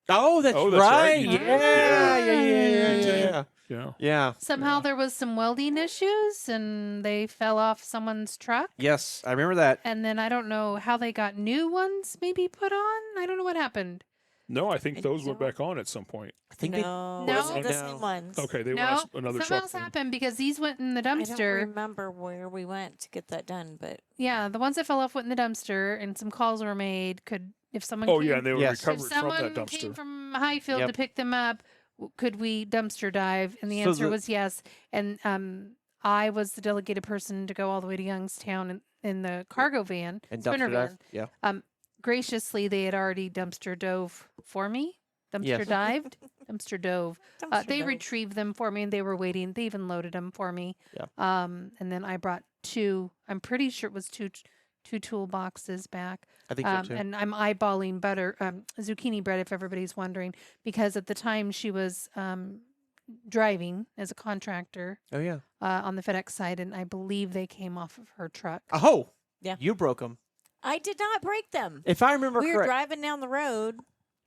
Oh, that's Oh, that's right. right. Yeah, You did. yeah. Yeah. Yeah. Somehow there was some welding issues and they fell off someone's truck. Yes, I remember that. And then I don't know how they got new ones maybe put on. I don't know what happened. No, I think I those went don't- back on at some point. I think no, No. those are the No. same ones. Okay, they No, went on another something truck. else then. happened because these went in the I don't dumpster. remember where we went to get that done, but Yeah, the ones that fell off went in the dumpster, and some calls were made. If someone Oh came, yeah, and they were Yes. if recovered from someone that came dumpster. from Hyfield Yep. to pick them up, could we dumpster dive? And the So answer the- was yes. And I was the delegated person to go all the way to Youngstown in the cargo van, And sprinter dumpster dive. van. Yeah. Graciously, they had already dumpster dove for me. Dumpster Yes. dived, dumpster dove. dumpster They dove. retrieved them for me, and they were waiting. They even loaded them for me. Yeah. And then I brought 2. I'm pretty sure it was two toolboxes back. I think so too. And I'm eyeballing zucchini bread, if everybody's wondering, because at the time she was driving as a contractor Oh yeah. on the FedEx side, and I believe they came off of her truck. Oh. Yeah. You broke them. I did not break them. If I remember We were correct. driving down the road,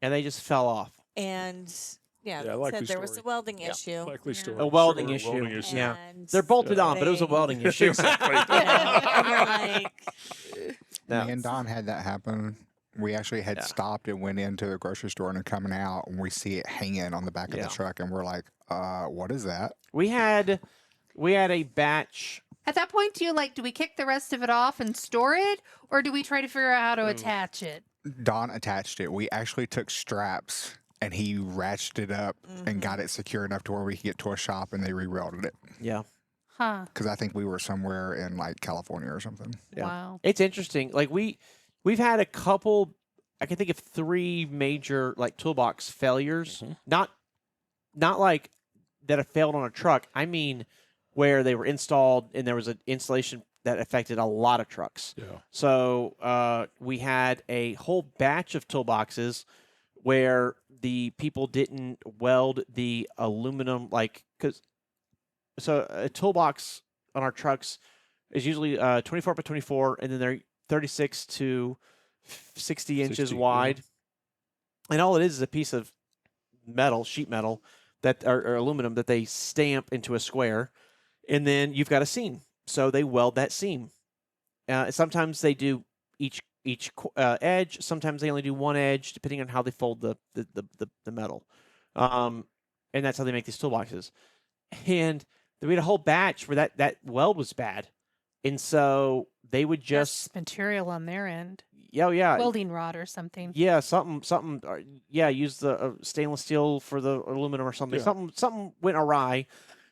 And they just fell off. and Yeah, it likely said there was a story. welding Yeah. issue. Likely Yeah. story. A welding Sure, issue. welding issue. Yeah. And They're bolted Yeah. on, but it was a they- welding issue. Exactly. and we're like, Yeah. Me and Don had that happen. We actually had Yeah. stopped and went into the grocery store and are coming out, and we see it hanging on the back of Yeah. the truck, and we're like, what is that? We had a batch. At that point, do we kick the rest of it off and store it, or do we try to figure out how to attach it? Don attached it. We actually took straps, and he ratcheted it up and got it secure enough to where we could get to a shop, and they re-welded it. Yeah. Huh. Because I think we were somewhere in like California or something. Yeah. Wow. It's interesting. Like we've had a couple. I can think of 3 major like toolbox failures. Not like that have failed on a truck. I mean, where they were installed and there was an installation that affected a lot of trucks. Yeah. So we had a whole batch of toolboxes where the people didn't weld the aluminum, so a toolbox on our trucks is usually 24 by 24, and then they're 36 to 60 inches 60, yeah. wide. And all it is a piece of metal, sheet metal, or aluminum that they stamp into a square, and then you've got a seam. So they weld that seam. Sometimes they do each edge. Sometimes they only do one edge, depending on how they fold the metal. And that's how they make these toolboxes. And we had a whole batch where that weld was bad, and so they would just material on their end. yeah Welding rod or something. yeah something use the stainless steel for the aluminum or something. Yeah. Something went awry,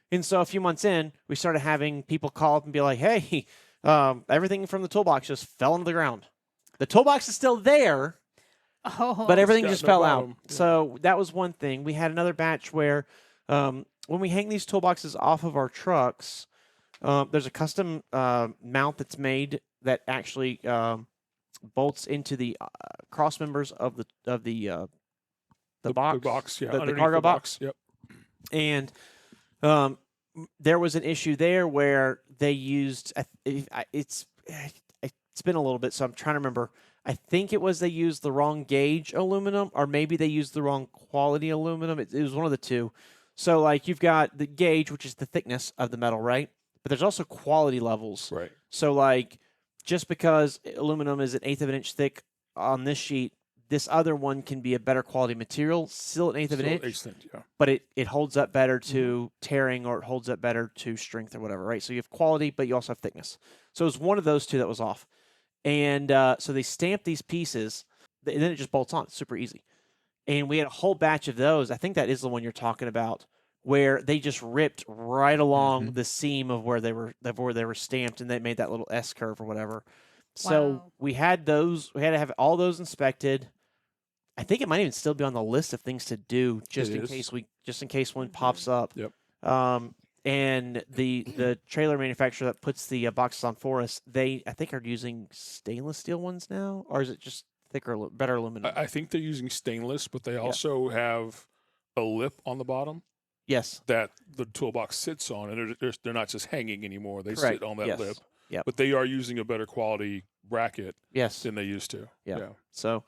and so a few months in, we started having people call up and be like, "Hey, everything from the toolbox just fell into the ground. The toolbox is still there, Oh, but everything got just no fell out." bottom. Yeah. So that was one thing. We had another batch where when we hang these toolboxes off of our trucks, there's a custom mount that's made that actually bolts into the cross members of the box, yeah, the underneath cargo the box. Yep. And there was an issue there where they used it's been a little bit, so I'm trying to remember. I think it was they used the wrong gauge aluminum, or maybe they used the wrong quality aluminum. It was one of the two. So, like, you've got the gauge, which is the thickness of the metal, right? But there's also quality levels. Right. So, like, just because aluminum is 1/8 of an inch thick on this sheet, this other one can be a better quality material, still 1/8 of an Still inch, eighth inch, yeah. but it holds up better to tearing, or it holds up better to strength or whatever, right? So you have quality, but you also have thickness. So it was one of those two that was off. And so they stamped these pieces, and then it just bolts on. It's super easy. And we had a whole batch of those. I think that is the one you're talking about, where they just ripped right along the seam of where they were stamped, and they made that little S curve or whatever. So Wow. we had those. We had to have all those inspected. I think it might even still be on the list of things to do, just It in is. case one pops up. Yep. And the trailer manufacturer that puts the boxes on for us, I think are using stainless steel ones now, or is it just thicker, better aluminum? I think they're using stainless, but they also have a lip on the bottom Yes. that the toolbox sits on, and they're not just hanging anymore. They Correct. sit on that Yes. lip. Yep. But they are using a better quality bracket Yes. than they used to. Yeah. So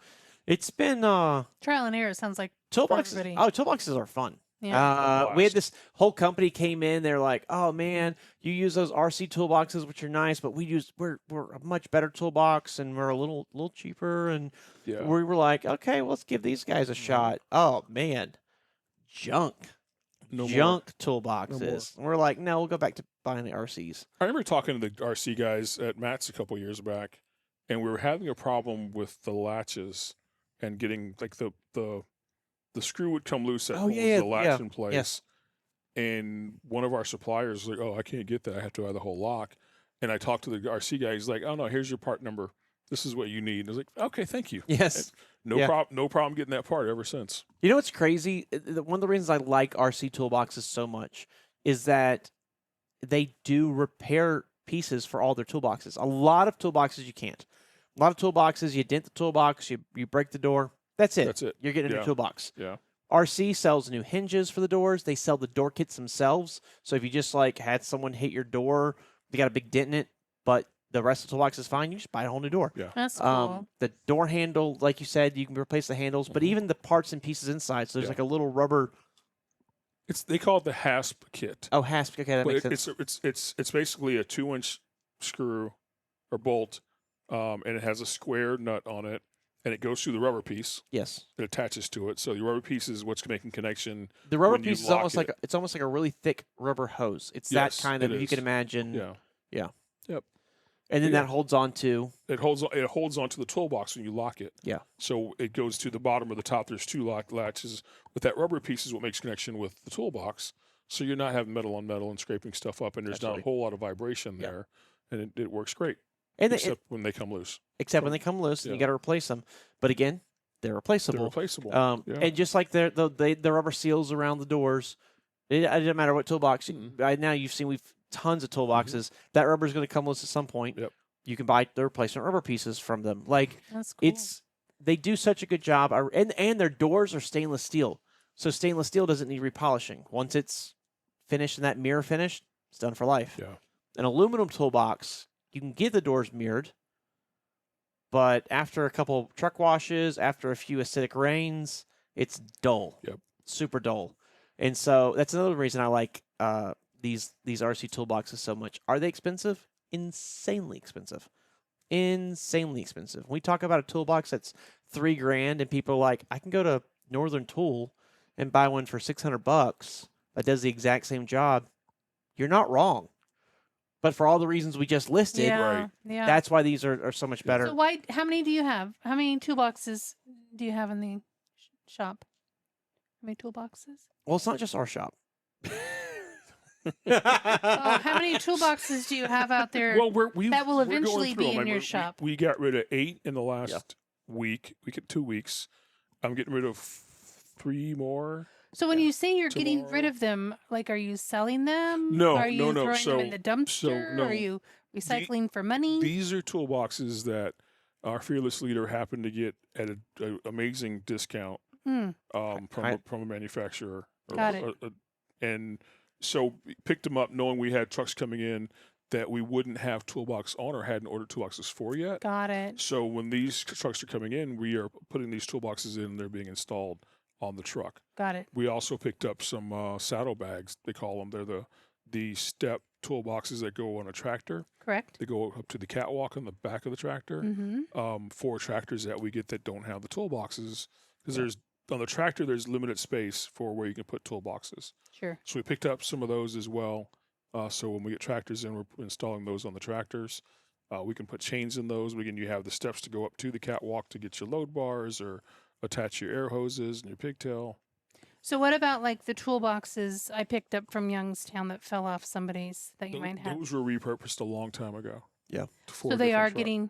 it's been Trial and error sounds like toolboxes. everybody. Oh, toolboxes are fun. Yeah. We had this whole company came in. They're like, "Oh man, you use those RC toolboxes, which are nice, but we're a much better toolbox, and we're a little cheaper." And Yeah. we were like, "Okay, well, let's give these guys a shot." Oh man, junk No more. toolboxes. And we're like, "No, we'll go back to buying the RCs." I remember talking to the RC guys at Matt's a couple years back, and we were having a problem with the latches and getting like the screw would come loose that holds the latch in place. Yes. And one of our suppliers was like, "Oh, I can't get that. I have to buy the whole lock." And I talked to the RC guy. He's like, "Oh no, here's your part number. This is what you need." And I was like, "Okay, thank you." Yes. No Yeah. problem getting that part ever since. You know what's crazy? One of the reasons I like RC toolboxes so much is that they do repair pieces for all their toolboxes. A lot of toolboxes you can't. A lot of toolboxes, you dent the toolbox, you break the door. That's it. That's it. You're getting a Yeah. new toolbox. Yeah. RC sells new hinges for the doors. They sell the door kits themselves. So if you just like had someone hit your door, they got a big dent in it, but the rest of the toolbox is fine, you just buy a whole new door. Yeah. That's cool. The door handle, like you said, you can replace the handles, but even the parts and pieces inside. So there's Yeah. like a little rubber. They call it the hasp kit. Oh, hasp. Okay, that But makes sense. it's basically a 2-inch screw or bolt, and it has a square nut on it, and it goes through the rubber piece. Yes. It attaches to it, so the rubber piece is what's making connection. The rubber when you piece is lock almost it. like it's almost like a really thick rubber hose. It's Yes, that kind of, it you can is. imagine. Yeah, And then Yeah. that holds on to. it holds onto the toolbox when you lock it. Yeah. So it goes to the bottom or the top. There's two latches, but that rubber piece is what makes connection with the toolbox. So you're not having metal on metal and scraping stuff up, and there's not Absolutely. a whole lot of vibration Yeah. there, and it works great. And Except when they come loose. except when they come loose, and you Yeah. got to replace them. But again, they're replaceable. They're replaceable. Yeah. And just like the rubber seals around the doors, It doesn't matter what toolbox. Mm-mm. Right now, you've seen we've tons of toolboxes. That rubber is going to come loose at some point. Yep. You can buy the replacement rubber pieces from them. Like That's cool. they do such a good job, and their doors are stainless steel, so stainless steel doesn't need repolishing. Once it's finished and that mirror finished, it's done for life. Yeah. An aluminum toolbox, you can get the doors mirrored, but after a couple truck washes, after a few acidic rains, it's dull. Yep. Super dull. And so that's another reason I like these RC toolboxes so much. Are they expensive? Insanely expensive. Insanely expensive. We talk about a toolbox that's $3,000, and people are like, I can go to Northern Tool and buy one for $600 that does the exact same job. You're not wrong. But for all the reasons we just listed, yeah, right. yeah. that's why these are so much better. So why? How many do you have? How many toolboxes do you have in the shop? How many toolboxes? Well, it's not just our shop. Oh, how many toolboxes do you have out there? Well, that will we're going eventually through be them. in your We- shop? We got rid of 8 in the last week. We get 2 weeks. I'm getting rid of 3 more. So when you say you're getting rid Tomorrow. of them, like, are you selling them? No, Are you no, no. throwing them in the dumpster? no. Are you recycling for money? These are toolboxes that our fearless leader happened to get at an amazing discount Hmm. from a manufacturer. Got it. And so we picked them up knowing we had trucks coming in that we wouldn't have toolbox on or hadn't ordered toolboxes for yet. Got it. So when these trucks are coming in, we are putting these toolboxes in. They're being installed on the truck. Got it. We also picked up some saddlebags. They call them. They're the step toolboxes that go on a tractor. Correct. They go up to the catwalk on the back of the tractor. Mm-hmm. For tractors that we get that don't have the toolboxes, because there's on the tractor there's limited space for where you can put toolboxes. Sure. So we picked up some of those as well. So when we get tractors in, we're installing those on the tractors. We can put chains in those. You have the steps to go up to the catwalk to get your load bars or attach your air hoses and your pigtail. So what about like the toolboxes I picked up from Youngstown that fell off somebody's that you Tho- might have? Those were repurposed a long time ago. Yeah. For So they different are trucks. getting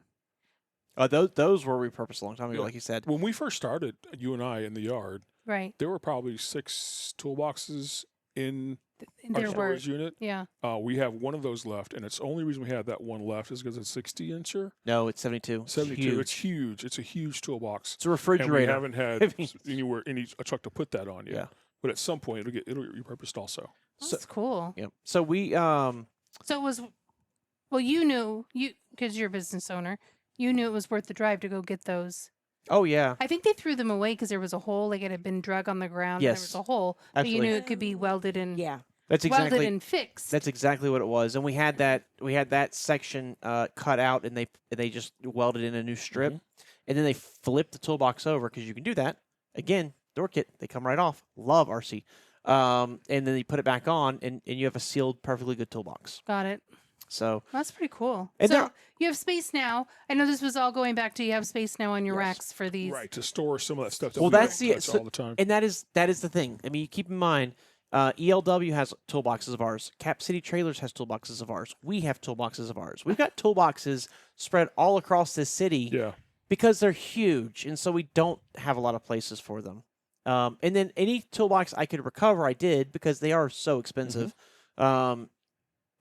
Those were repurposed a long time ago, Yeah. like you said. When we first started, you and I in the yard, right. there were probably 6 toolboxes in our There were. storage unit. Yeah. We have one of those left, and it's the only reason we have that one left is because it's 60-incher. No, it's 72. 72. Huge. It's huge. It's a huge toolbox. It's a And we refrigerator. haven't had I mean- a truck to put that on yet. Yeah. But at some point, it'll get repurposed also. That's cool. Yeah. So we So it was, well, you knew, because you're a business owner, you knew it was worth the drive to go get those. oh yeah. I think they threw them away because there was a hole. Like it had been drug on the ground. And there Yes. was a hole. But you Absolutely. knew it could be welded and Yeah. That's welded exactly and fixed. that's exactly what it was. And we had that section cut out, and they just welded in a new strip. And then they flipped the toolbox over because you can do that. Again, door kit, they come right off. Love RC. And then they put it back on, and you have a sealed, perfectly good toolbox. Got it. So That's pretty cool. And So there- you have space now. I know this was all going back to you have space now on your Yes. racks for these. Right, to store some of that stuff that Well, we that's don't the- touch so- all the time. and that is the thing. I mean, you keep in mind, ELW has toolboxes of ours. Cap City Trailers has toolboxes of ours. We have toolboxes of ours. We've got toolboxes spread all across this city Yeah. because they're huge, and so we don't have a lot of places for them. And then any toolbox I could recover, I did because they are so expensive.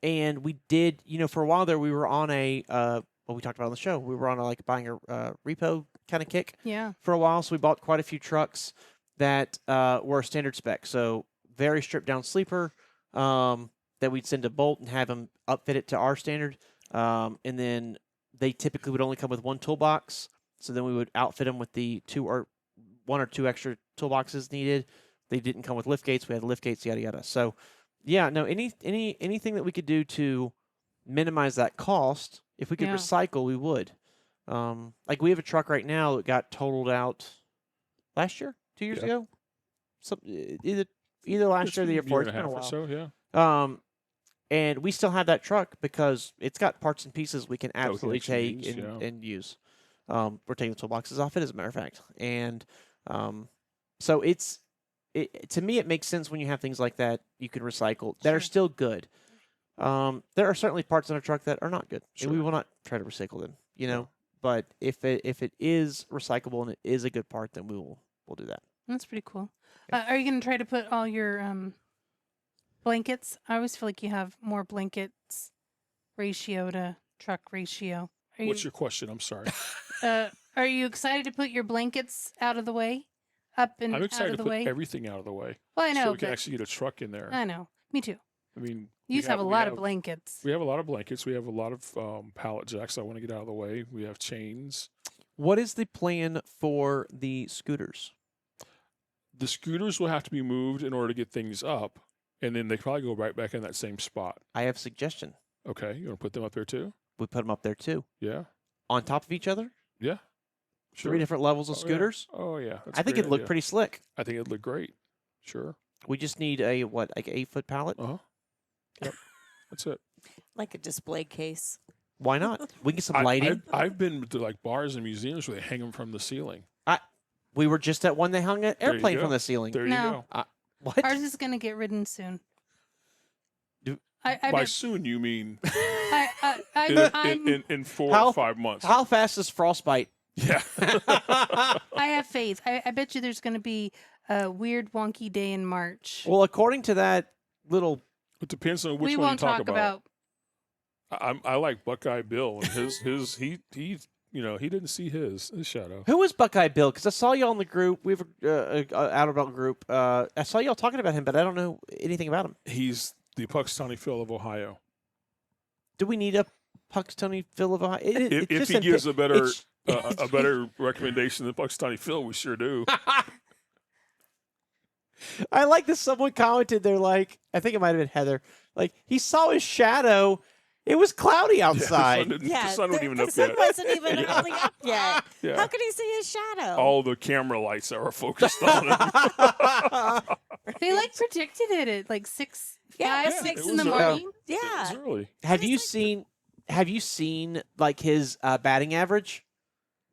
And we did, for a while there, we were on a what we talked about on the show. We were on like buying a repo kind of kick Yeah. for a while, so we bought quite a few trucks that were standard spec. So very stripped down sleeper that we'd send to Bolt and have them upfit it to our standard. And then they typically would only come with one toolbox. So then we would outfit them with the one or two extra toolboxes needed. They didn't come with lift gates. We had lift gates, yada yada. So yeah, no, anything that we could do to minimize that cost, if we could Yeah. recycle, we would. Like we have a truck right now that got totaled out last year, 2 years Yeah. ago. Either last year or the year before. Year It's and a been a half while. or so, yeah. And we still have that truck because it's got parts and pieces we can we can absolutely actually take use, and use. We're taking the toolboxes off it, as a matter of fact. And so to me, it makes sense when you have things like that you can recycle that are Sure. still good. There are certainly parts on a truck that are not good, and we Sure. will not try to recycle them. But if it is recyclable and it is a good part, then we'll do that. That's pretty cool. Are you going to try to put all your blankets. I always feel like you have more blankets ratio to truck ratio. What's your question? I'm sorry. Are you excited to put your blankets out of the way? Up and I'm out excited of to the put way? everything out of the way. Well, I know. So we can but actually get a truck in there. I know. Me too. I mean, You used to have a we lot of blankets. We have a lot of blankets. We have a lot of pallet jacks I want to get out of the way. We have chains. What is the plan for the scooters? The scooters will have to be moved in order to get things up, and then they probably go right back in that same spot. I have a suggestion. Okay, you want to put them up there too? We put them up there too, Yeah, on top of each other. yeah. Sure. 3 different levels of Oh, yeah. scooters. Oh yeah, that's I a think great it'd look idea. pretty slick. I think it'd look great. Sure. We just need a what, like an 8-foot pallet? Uh huh. Yep. That's it. Like a display case. Why not? We get some lighting. I've been to like bars and museums where they hang them from the ceiling. We were just at one. They hung an There you airplane go. from the ceiling. There No. you What? Ours is going to get ridden soon. Do- I go. By bet, soon, you mean I'm, in 4 How- or 5 months? How fast is frostbite? Yeah. I have faith. I bet you there's going to be a weird, wonky day in March. Well, according to that little, It depends on which we one you won't talk talk about. I like Buckeye Bill and he he didn't see his shadow. who was Buckeye Bill? Because I saw y'all in the group. We have a out adult group. I saw y'all talking about him, but I don't know anything about him. He's the Puxtawny Phil of Ohio. Do we need a Puxtawny Phil of Ohio? If he gives a better it's- a better recommendation than Puxtawny Phil, we sure do. I like that someone commented. They're like, I think it might have been Heather. Like he saw his shadow. It was cloudy outside. The sun wasn't even the up sun yet. wasn't even really up yet. Yeah. How could he see his shadow? All the camera lights are focused on him. They like predicted it at like 6, Yeah, 5, yeah, 6 it in the was, morning. It Yeah. was early. Have you like- seen? Have you seen like his batting average?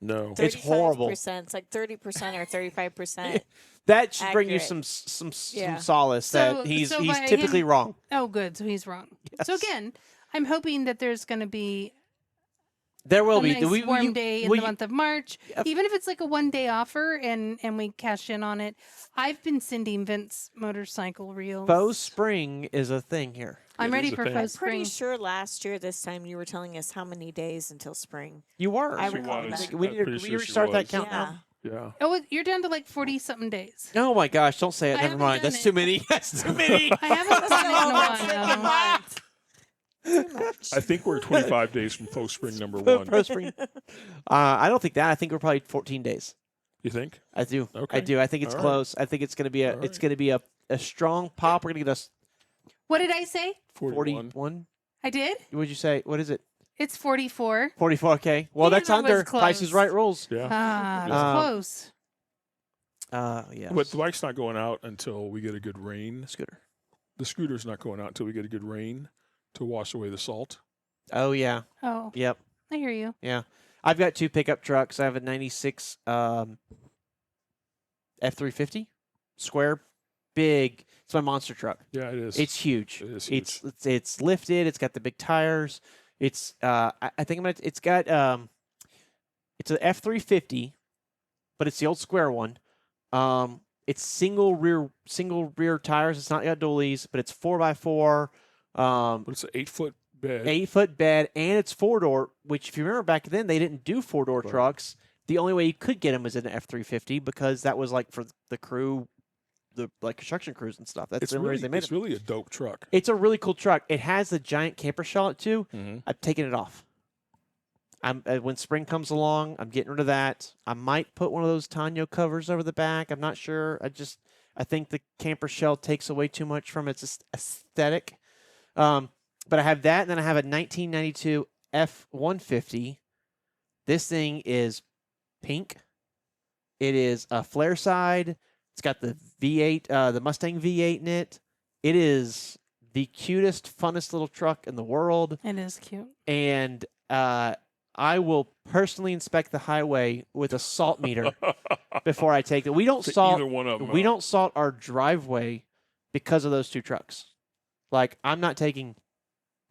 No. It's horrible. 35%. It's like 30% or 35%. That should bring you Accurate. some Yeah. solace So- that he's so by typically him- wrong. Oh, good. So he's wrong. So Yes. again, I'm hoping that there's going to be There will a be. nice warm day in will the you- month of March, Yep. even if it's like a 1-day offer and we cash in on it. I've been sending Vince motorcycle reels. Faux spring is a thing here. I'm It ready is a for thing. faux I'm pretty spring. sure last year this time you were telling us how many days until spring. You were. I She recall was. that. We I'm need to pretty sure she restart that was. countdown. Yeah. Oh, you're down to like 40-something days. Oh my gosh! Don't say it. I Never haven't mind. done That's it. too many. That's too many. I haven't done it in a while. Too much. I think we're 25 days from Faux Spring number 1. Faux spring. I don't think that. I think we're probably 14 days. You think? I do. Okay. I do. I think it's All right. close. I think it's gonna be a. All It's right. gonna be a strong pop. We're gonna get us What did I say? 41. 41. I did? What would you say? What is it? It's 44. 44. Okay. Well, Damn, that's that was under Price is close. Right rules. Yeah. Ah, Yeah. close. Yes. But the bike's not going out until we get a good rain. Scooter. The scooter's not going out until we get a good rain to wash away the salt. Oh yeah. Oh, Yep. I hear you. Yeah. I've got 2 pickup trucks. I have a 96 F350 square, big. It's my monster truck. Yeah, it is. It's huge. It is It's lifted. It's got the big tires. It's I think I'm gonna. It's got it's an F350, but it's the old square one. It's single rear tires. It's not got dualies, but it's 4x4. But it's an 8-foot bed. 8-foot bed, and it's 4-door. Which, if you remember back then, they didn't do 4-door Right. trucks. The only way you could get them was in an F350 because that was like for the crew, the like construction crews and stuff. That's It's the only really, reason they made it's them. really a dope truck. It's a really cool truck. It has the giant camper shell too. Mm-hmm. I've taken it off. I'm when spring comes along, I'm getting rid of that. I might put one of those Tanyo covers over the back. I'm not sure. I think the camper shell takes away too much from its aesthetic. But I have that, and then I have a 1992 F150. This thing is pink. It is a flare side. It's got the V8, the Mustang V8 in it. It is the cutest, funnest little truck in the world. It is cute. And I will personally inspect the highway with a salt meter before I take it. We don't salt. Either one of them. We don't salt our driveway because of those 2 trucks. Like, I'm not taking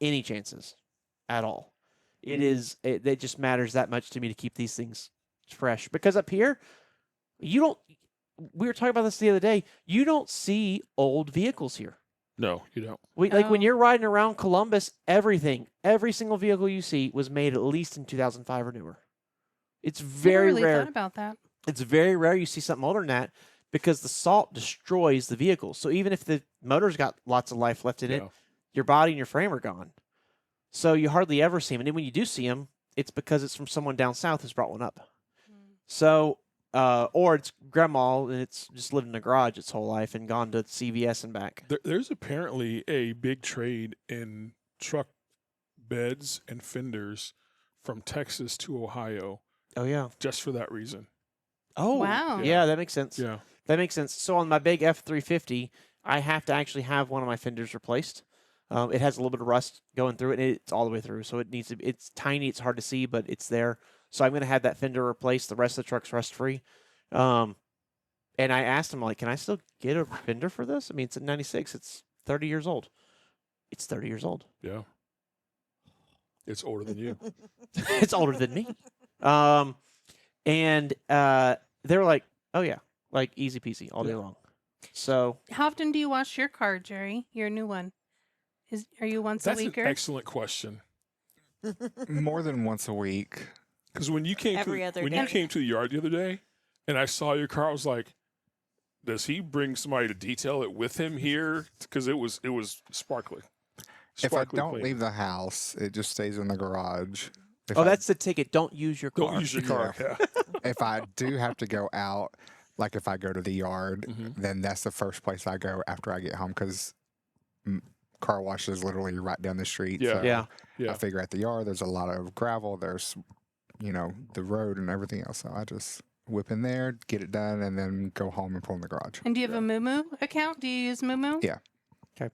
any chances at all. It just matters that much to me to keep these things fresh. Because up here, we were talking about this the other day. You don't see old vehicles here. No, you don't. Like when Oh. you're riding around Columbus, every single vehicle you see was made at least in 2005 or newer. It's Never very really rare. thought about that. It's very rare you see something older than that because the salt destroys the vehicle. So even if the motor's got lots of life left in it, Yeah. your body and your frame are gone. So you hardly ever see them. And then when you do see them, it's because it's from someone down south who's brought one up. So, or it's grandma and it's just lived in a garage its whole life and gone to CVS and back. There's apparently a big trade in truck beds and fenders from Texas to Ohio Oh, yeah. just for that reason. Oh, Wow. Yeah, that makes sense. Yeah. That makes sense. So on my big F350, I have to actually have one of my fenders replaced. It has a little bit of rust going through it, and it's all the way through. So it needs to. It's tiny. It's hard to see, but it's there. So I'm going to have that fender replaced. The rest of the truck's rust free. And I asked him, like, can I still get a fender for this? I mean, it's a 96. It's 30 years old. It's 30 years old. Yeah. It's older than you. It's older than me. And they were like, oh, yeah, like easy peasy all day Yeah. long. So How often do you wash your car, Jerry? Your new one. Are you once That's a an weeker? excellent question. More than once a week. Because when you came Every to other when day. you came to the yard the other day, and I saw your car, I was like, "Does he bring somebody to detail it with him here?" Because it was sparkly. If I Sparkly don't clean. leave the house, it just stays in the garage. If oh, I, that's the ticket. Don't use your car. Don't use your car. Yeah. if I do have to go out, like if I go to the yard, Mhm. then that's the first place I go after I get home because car wash is literally right down the street. Yeah. So Yeah. Yeah. I figure at the yard, there's a lot of gravel. There's, the road and everything else. So I just whip in there, get it done, and then go home and pull in the garage. And do you have a Moo account? Do you use Moo? Yeah. Okay.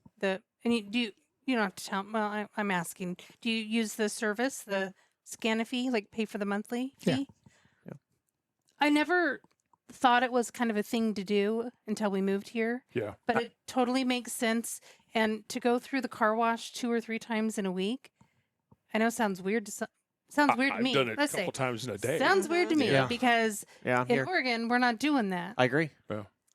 You don't have to tell. Well, I'm asking. Do you use the service, the scan a fee, like pay for the monthly Yeah. fee? Yeah. I never thought it was kind of a thing to do until we moved here, Yeah. but it totally makes sense. And to go through the car wash 2 or 3 times in a week, I know sounds weird to sounds weird to I've me. done it a Let's couple say times in a day. sounds weird to me Yeah. because Yeah, I'm in here. Oregon we're not doing that. I agree.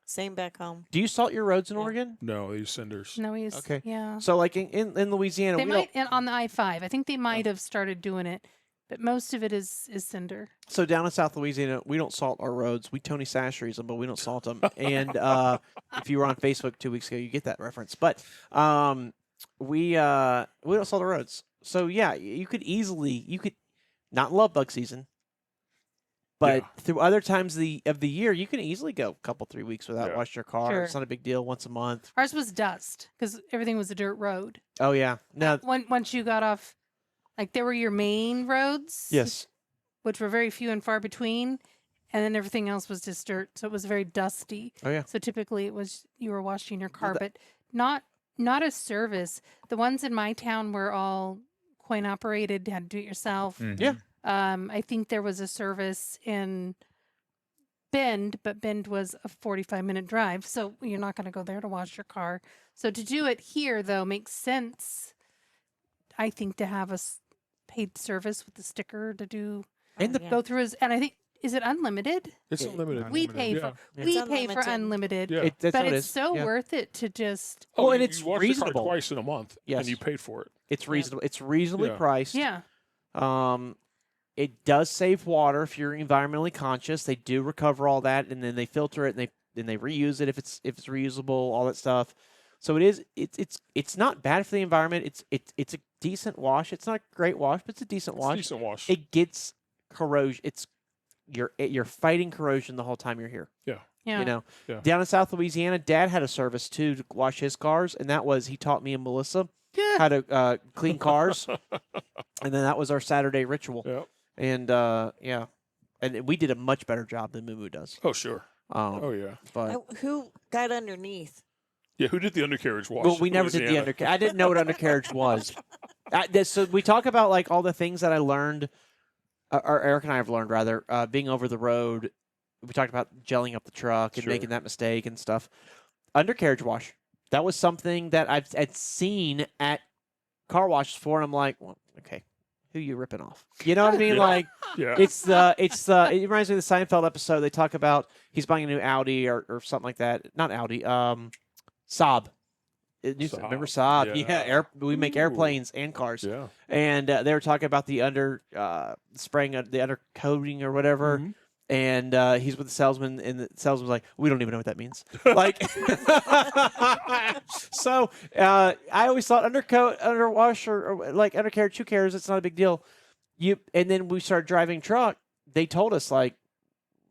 Same back home. Do you salt your roads in Yeah. Oregon? No, they use cinders. No, we use Okay. yeah. So, like in Louisiana, They we might don't. on the I-5. I think they might have started doing it, but most of it is cinder. So down in South Louisiana, we don't salt our roads. We Tony Sasheries them, but we don't salt them. And if you were on Facebook 2 weeks ago, you get that reference. But we don't salt our roads. So yeah, you could not in love bug season, but Yeah. through other times of the year, you can easily go a couple 3 weeks without Yeah. washing your car. Sure. It's not a big deal. Once a month. Ours was dust because everything was a dirt road. Oh yeah. Now Once you got off, like there were your main roads, yes. which were very few and far between, and then everything else was just dirt, so it was very dusty. Oh yeah. So typically it was you were washing your car, that- but not a service. The ones in my town were all coin operated, had to do it yourself. Yeah. I think there was a service in Bend, but Bend was a 45-minute drive, so you're not going to go there to wash your car. So to do it here, though, makes sense. I think to have a paid service with the sticker to do And the- Oh, yeah. go through and I think is it unlimited? It's Yeah. unlimited. We Unlimited. pay Yeah. for Yeah. we It's pay for unlimited. unlimited, Yeah. That's but how it it's is. so Yeah. worth it to just Oh, and you- it's you wash your car reasonable. twice in a month, Yes. and you paid for it. It's reasonable. It's reasonably Yeah. priced. yeah. It does save water if you're environmentally conscious. They do recover all that, and then they filter it, and they reuse it if it's reusable, all that stuff. So it's not bad for the environment. It's a decent wash. It's not a great wash, but it's a decent It's a wash. decent wash. It gets corrosion. You're fighting corrosion the whole time you're here. Yeah. You know, Yeah. down in South Louisiana, Dad had a service too to wash his cars, and that was he taught me and Melissa how to clean cars, and then that was our Saturday ritual. Yeah. And yeah, and we did a much better job than Moo Does. Oh, sure. Oh, Um, yeah. but Who got underneath? Yeah, who did the undercarriage wash? well, we never did the Louisiana? undercarriage. I didn't know what undercarriage was. So we talk about like all the things that I learned, or Eric and I have learned rather, being over the road. We talked about gelling up the truck and Sure. making that mistake and stuff. Undercarriage wash. That was something that I'd seen at car washes before, and I'm like, well, okay, who you ripping off? You know what I mean? Yeah. Like Yeah. it reminds me of the Seinfeld episode. They talk about he's buying a new Audi or something like that. Not Audi. Saab. remember Saab. Saab? Yeah. We make Ooh. airplanes and cars. Yeah. And they were talking about the spraying the undercoating or whatever. Mhm. And he's with the salesman, and the salesman's like, "We don't even know what that means." Like, so I always thought underwash, or like undercarriage, who cares? It's not a big deal. And then we started driving truck. They told us like,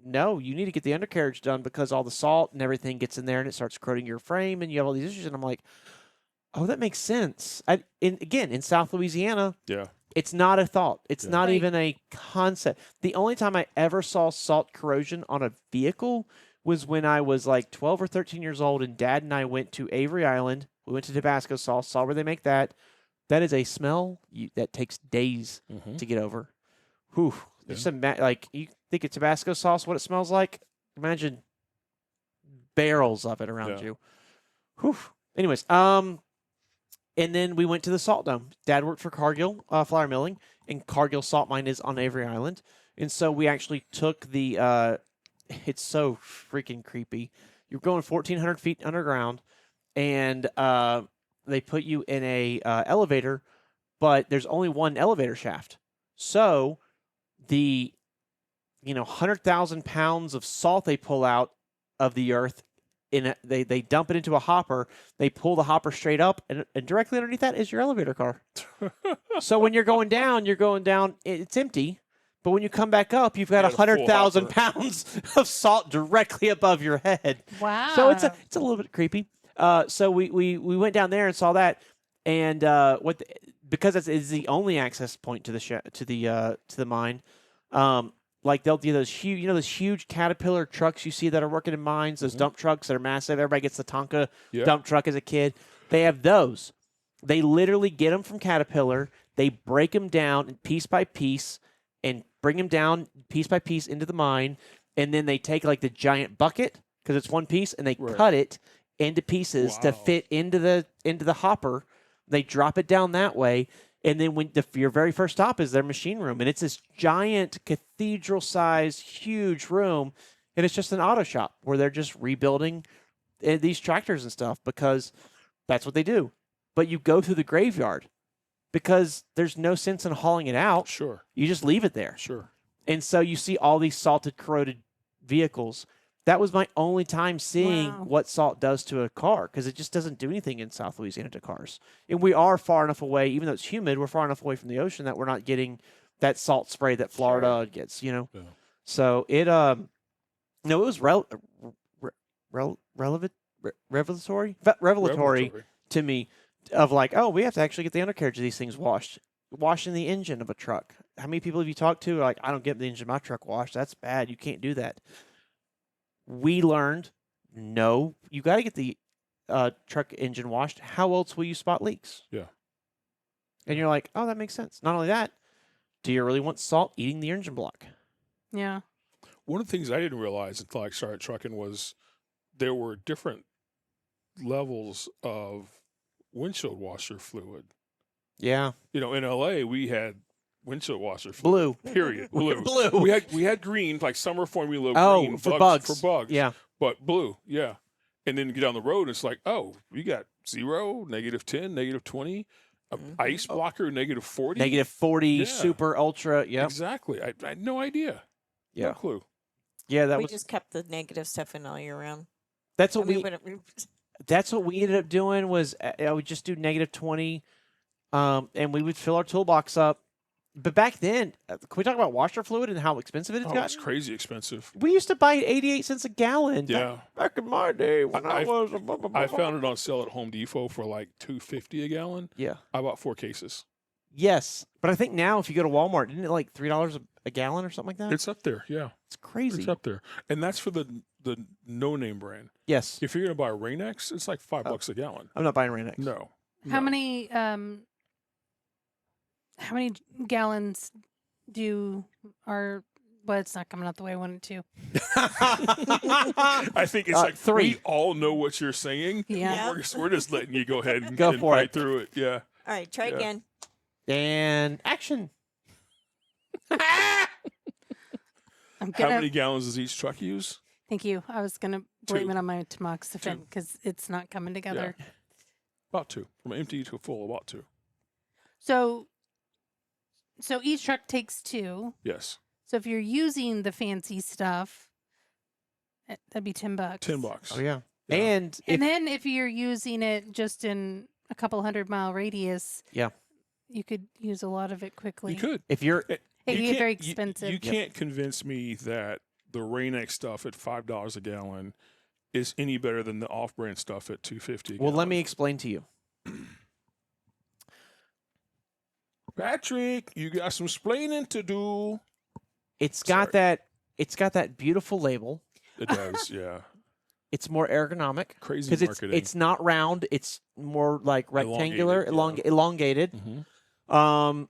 no, you need to get the undercarriage done because all the salt and everything gets in there and it starts corroding your frame, and you have all these issues. And I'm like, oh, that makes sense. Again, in South Louisiana, Yeah. it's not a thought. It's Yeah. not Right. even a concept. The only time I ever saw salt corrosion on a vehicle was when I was like 12 or 13 years old, and Dad and I went to Avery Island. We went to Tabasco sauce, saw where they make that. That is a smell that takes days Mhm. to get over. Whew. Just like, you think of Tabasco sauce, what it smells like? Imagine barrels of it around Yeah. you. Whew. Anyways, and then we went to the salt dome. Dad worked for Cargill Flour Milling, and Cargill Salt Mine is on Avery Island. And so we actually took the. It's so freaking creepy. You're going 1,400 feet underground, and they put you in a elevator, but there's only one elevator shaft. So the 100,000 pounds of salt they pull out of the earth, they dump it into a hopper. They pull the hopper straight up, and directly underneath that is your elevator car. So when you're going down, it's empty. But when you come back up, you've got You got a full 100,000 hopper. pounds of salt directly above your head. Wow. So it's a little bit creepy. So we went down there and saw that, and because it's the only access point to the mine. Like they'll do those huge Caterpillar trucks you see that are working in mines, those dump trucks that are massive. Everybody gets the Tonka Yeah. dump truck as a kid. They have those. They literally get them from Caterpillar. They break them down piece by piece and bring them down piece by piece into the mine. And then they take like the giant bucket, because it's one piece, and they Right. cut it into pieces to Wow. fit into the hopper. They drop it down that way. And then your very first stop is their machine room, and it's this giant cathedral-sized, huge room, and it's just an auto shop where they're just rebuilding these tractors and stuff because that's what they do. But you go through the graveyard because there's no sense in hauling it out. Sure. You just leave it there. Sure. And so you see all these salted, corroded vehicles. That was my only time seeing Wow. what salt does to a car, because it just doesn't do anything in South Louisiana to cars. And we are far enough away, even though it's humid, we're far enough away from the ocean that we're not getting that salt spray that Florida gets, Yeah. So it was revelatory to me of like, oh, we have to actually get the undercarriage of these things washed. Washing the engine of a truck. How many people have you talked to are like, I don't get the engine of my truck washed. That's bad. You can't do that. We learned, no, you got to get the truck engine washed. How else will you spot leaks? Yeah. And you're like, oh, that makes sense. Not only that, do you really want salt eating the engine block? Yeah. One of the things I didn't realize until I started trucking was there were different levels of windshield washer fluid. Yeah. In LA, we had windshield washer fluid. Blue. Period. Blue. Blue. We had green, like summer formula Oh, green. for bugs. For bugs. Yeah. But blue, yeah. And then you get down the road, and it's like, oh, we got 0, -10, -20, ice blocker, -40. -40, Yeah. super, ultra. Yep. Exactly. I had no idea. Yeah. No clue. Yeah, that we was just kept the negative stuff in all year round. that's I what mean, we but that's what we ended up doing was I would just do -20, and we would fill our toolbox up. But back then, can we talk about washer fluid and how expensive it Oh, got? it's crazy expensive. We used to buy it 88 cents a gallon. Yeah. Back in my day when I was a I found it on sale at Home Depot for like $2.50 a gallon. Yeah. I bought 4 cases. Yes, but I think now if you go to Walmart, isn't it like $3 a gallon or something like that? It's up there, yeah. It's crazy. It's up there. And that's for the no name brand. Yes. If you're gonna buy Rain-X, it's like $5 a gallon. I'm not buying Rain-X. No. How no. many gallons well, it's not coming out the way I want it to. I think it's like 3. we all know what you're saying. Yeah. We're just letting you go ahead and, Go and for fight it. through it. Yeah. all right, try Yeah. again. And action. I'm How gonna many gallons does each truck use? thank you. I was gonna blame 2. it on my tamoxifen 2. because it's not coming together. About 2. From empty to full, about 2. So each truck takes 2. Yes. So if you're using the fancy stuff, that'd be $10. $10. Oh yeah. Yeah. And And then if you're using it just in a couple 100-mile radius, Yeah. you could use a lot of it quickly. You could. if you're It You can get can't- very you- expensive. You can't convince me that the Rain-X stuff at $5 a gallon is any better than the off-brand stuff at $2.50 a well, let gallon. me explain to you. Patrick, you got some splaining to do. It's got that beautiful label. It does, yeah. It's more ergonomic Crazy because marketing. it's not round. It's more like rectangular, Elongated, elongated. Mhm.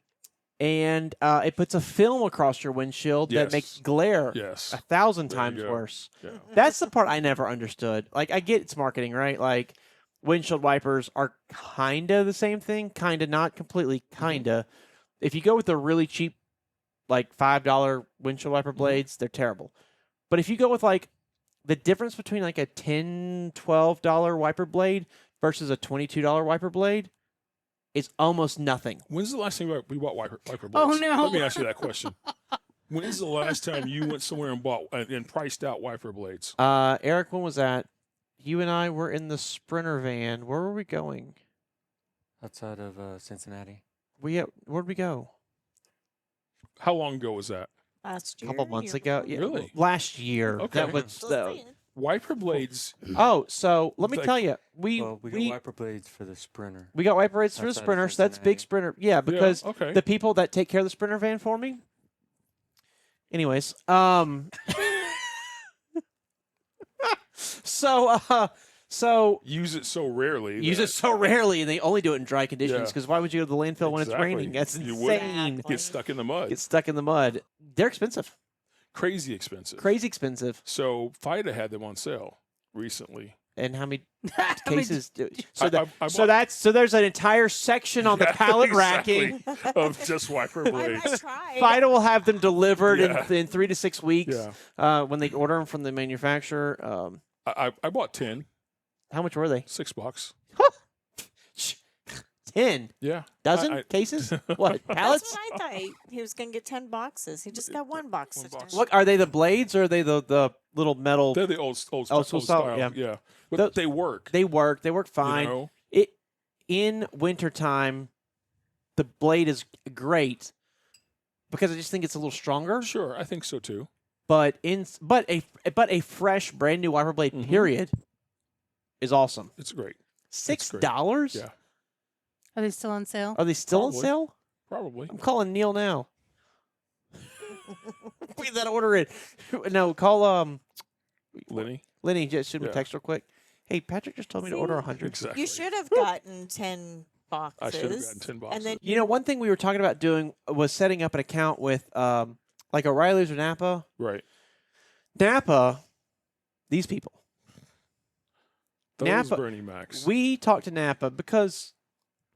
And it puts a film across your windshield that makes Yes. glare Yes. 1,000 There you times go. worse. Yeah. That's the part I never understood. Like, I get it's marketing, right? Like, windshield wipers are kind of the same thing, kind of not completely, kind of. If you go with the really cheap, like $5 windshield wiper blades, they're terrible. But if you go with like the difference between like a $10, $12 wiper blade versus a $22 wiper blade is almost nothing. When's the last time we bought wiper blades? Oh, no. Let me ask you that question. When's the last time you went somewhere and bought and priced out wiper blades? Eric, when was that? You and I were in the Sprinter van. Where were we going? Outside of Cincinnati. Where'd we go? How long ago was that? Last A year. couple months year ago. before? Yeah, Really? last year. Okay. That was Just the. saying. Wiper blades. Oh, so let me Like- tell you, we Well, we got wiper blades for the Sprinter. we got wiper blades for the Outside of Sprinter, so that's big Cincinnati. Sprinter. Yeah, because Yeah, okay. the people that take care of the Sprinter van for me. Anyways, so use it so rarely. use that it so rarely, and they only do it in dry conditions. Yeah. Because why would you go to the landfill when it's Exactly. raining? That's You wouldn't. insane. Exactly. Get stuck in the mud. Get stuck in the mud. They're expensive, Crazy expensive. crazy expensive. So FIDA had them on sale recently. And how many How many- cases? I bought- So there's an entire section on the Yeah, pallet exactly, racking. of just wiper I blades. might try. FIDA will have them delivered Yeah. in 3 to 6 weeks Yeah, when they order them from the manufacturer. I bought 10, How much were they? $6. 10 Yeah, dozen I- cases. What That's pallets? what I thought. He was going to get 10 boxes. He just got one box. One this box. time. What are they? The blades or are they the little metal? they're the old school style. style, Yeah, but Those- they work. They work. They work You fine. know? It in wintertime, the blade is great because I just think it's a little stronger. Sure, I think so too. But a fresh brand new wiper blade Mhm. period is awesome. It's great. $6? Yeah. Are they still on sale? Are they still on Probably. sale? Probably. I'm calling Neil now. Put that order in. No, call Lenny. Lenny. Just shoot me a Yeah. text real quick. Hey, Patrick just told me to order 100. Exactly. You should have gotten 10 boxes. I should have gotten 10 boxes. And then You know, one thing we were talking about doing was setting up an account with like O'Reilly's or Napa. Right. Napa, these people. Those Napa- Bernie Macs. We talk to Napa because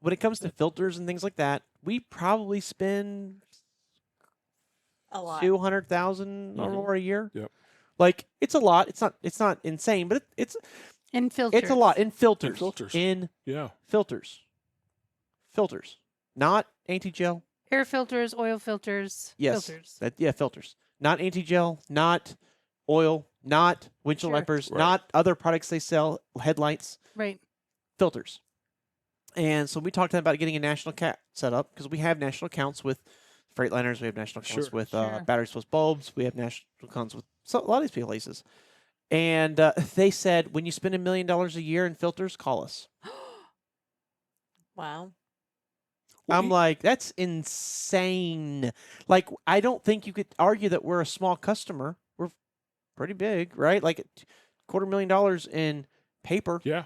when it comes to filters and things like that, we probably spend a lot. 200,000 or Mhm. more a year. Yep. Like it's a lot. It's not insane, but it's And filters. a lot in filters. In filters. In Yeah. filters. Filters. Not anti-gel. Air filters, oil filters. Yes. Filters. Filters. Not anti-gel, not oil, not windshield Sure. wipers, Right. not other products they sell, headlights, Right. filters. And so we talked about getting a national account set up because we have national accounts with Freightliners, we have national accounts Sure. with Sure. batteries plus bulbs, we have national accounts with a lot of these places. And they said, when you spend $1 million a year in filters, call us. Wow. Well, I'm like, that's insane. Like, I don't think you could argue that we're a small customer. We're pretty big, right? Like, $250,000 in paper. Yeah.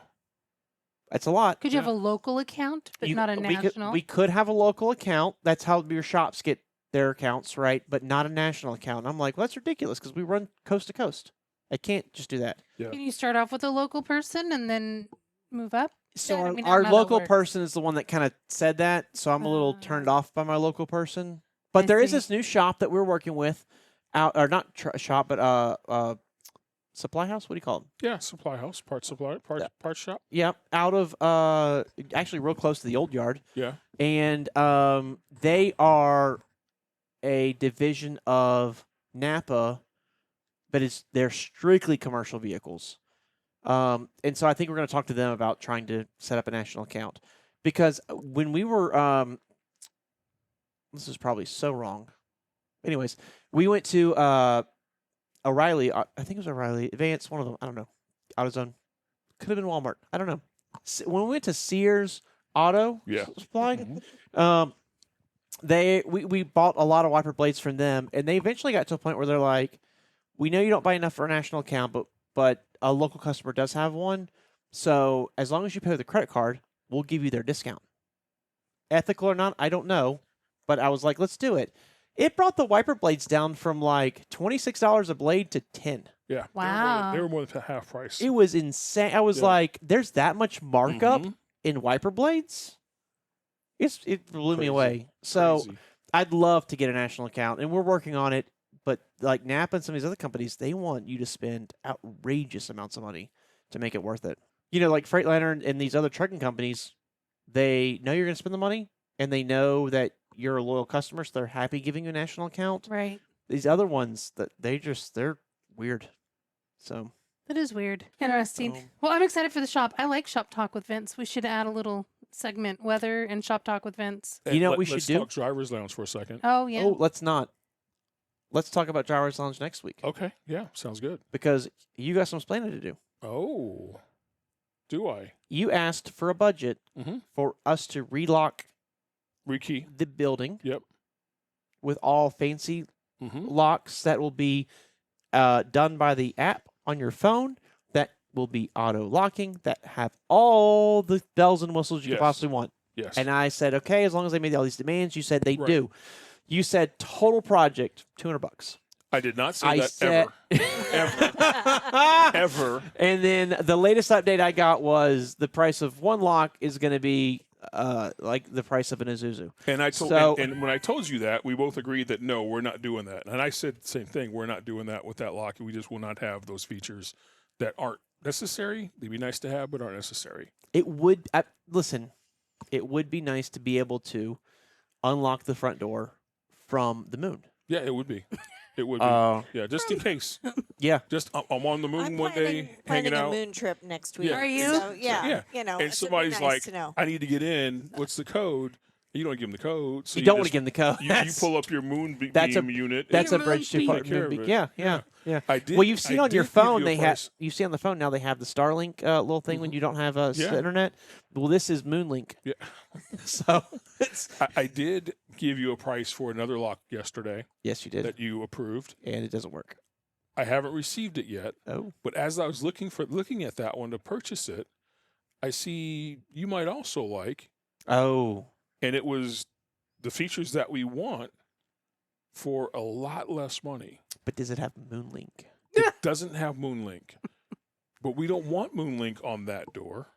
That's a lot. Could you have a local account, but not a national? We could have a local account. That's how your shops get their accounts, right? But not a national account. And I'm like, well, that's ridiculous because we run coast to coast. I can't just do that. Can you start off with a local person and then move up? So Yeah, I our, mean, our how that local works. person is the one that kind of said that. So I'm a little Ah. turned off by my local person. But I there is see. this new shop that we're working with, out or not shop, but supply house. What do you call them? Yeah, supply house, part supply, part shop. Yeah, out of actually real close to the old yard, Yeah. and they are a division of Napa, but they're strictly commercial vehicles. And so I think we're going to talk to them about trying to set up a national account, because when we were this is probably so wrong. Anyways, we went to O'Reilly. I think it was O'Reilly, Advance, one of them. I don't know. AutoZone. Could have been Walmart. I don't know. When we went to Sears Auto Yeah. Supply, Mhm. we bought a lot of wiper blades from them, and they eventually got to a point where they're like, we know you don't buy enough for a national account, but a local customer does have one. So as long as you pay with a credit card, we'll give you their discount. Ethical or not, I don't know. But I was like, let's do it. It brought the wiper blades down from like $26 a blade to $10. Yeah. Wow. They were more than half price. It was insane. I was Yeah. like, there's that much markup Mhm. in wiper blades? It blew me Crazy. away. So Crazy. I'd love to get a national account, and we're working on it. But like Napa and some of these other companies, they want you to spend outrageous amounts of money to make it worth it. You know, like Freightliner and these other trucking companies, they know you're going to spend the money, and they know that you're a loyal customer, so they're happy giving you a national account. Right. These other ones, they're weird. So That is weird. Interesting. Well, I'm excited for the shop. I like Shop Talk with Vince. We should add a little segment, weather and Shop Talk with Vince. You know what we let's should do? talk driver's lounge for a second. Oh, yeah. Oh, let's not. Let's talk about Gyro's Lounge next week, Okay. Yeah. Sounds good. because you got some explaining to do. Oh. Do I? You asked for a budget Mhm. for us to relock Rekey. the building Yep. with all fancy Mm-hmm. locks that will be done by the app on your phone, that will be auto locking, that have all the bells and whistles you Yes. could possibly want. Yes. And I said, okay, as long as they made all these demands. You said they Right. do. You said total project $200. I did not say I that said ever. Ever. And then the latest update I got was the price of one lock is going to be like the price of an Isuzu. And I told So- and when I told you that, we both agreed that no, we're not doing that. And I said the same thing. We're not doing that with that lock. We just will not have those features that aren't necessary. They'd be nice to have, but aren't necessary. It would listen. It would be nice to be able to unlock the front door from the moon. Yeah, it would be. It would be. Yeah, just in case. Yeah. Just I'm on the moon I'm one day, planning hanging a out. moon trip next week. Yeah. Are you? So, yeah, Yeah. you know, And it'd be somebody's nice like, to know. I need to get in. What's the code? You don't give them the code. So you don't want to just- give them the code. You pull up your moon beam that's a- unit. That's a and bridge too take far. care of it. Yeah. I did. Well, you've seen I on your did give phone you a they have. price. You see on the phone now they have the Starlink little thing when you don't have Yeah. internet. Well, this is Moonlink. Yeah. So it's I did give you a price for another lock yesterday yes, you did, that you approved. and it doesn't work. I haven't received it yet, Oh, but as I was looking at that one to purchase it, I see you might also like, oh, and it was the features that we want for a lot less money. but does it have Moonlink? It doesn't have Moonlink, but we don't want Moonlink on that door.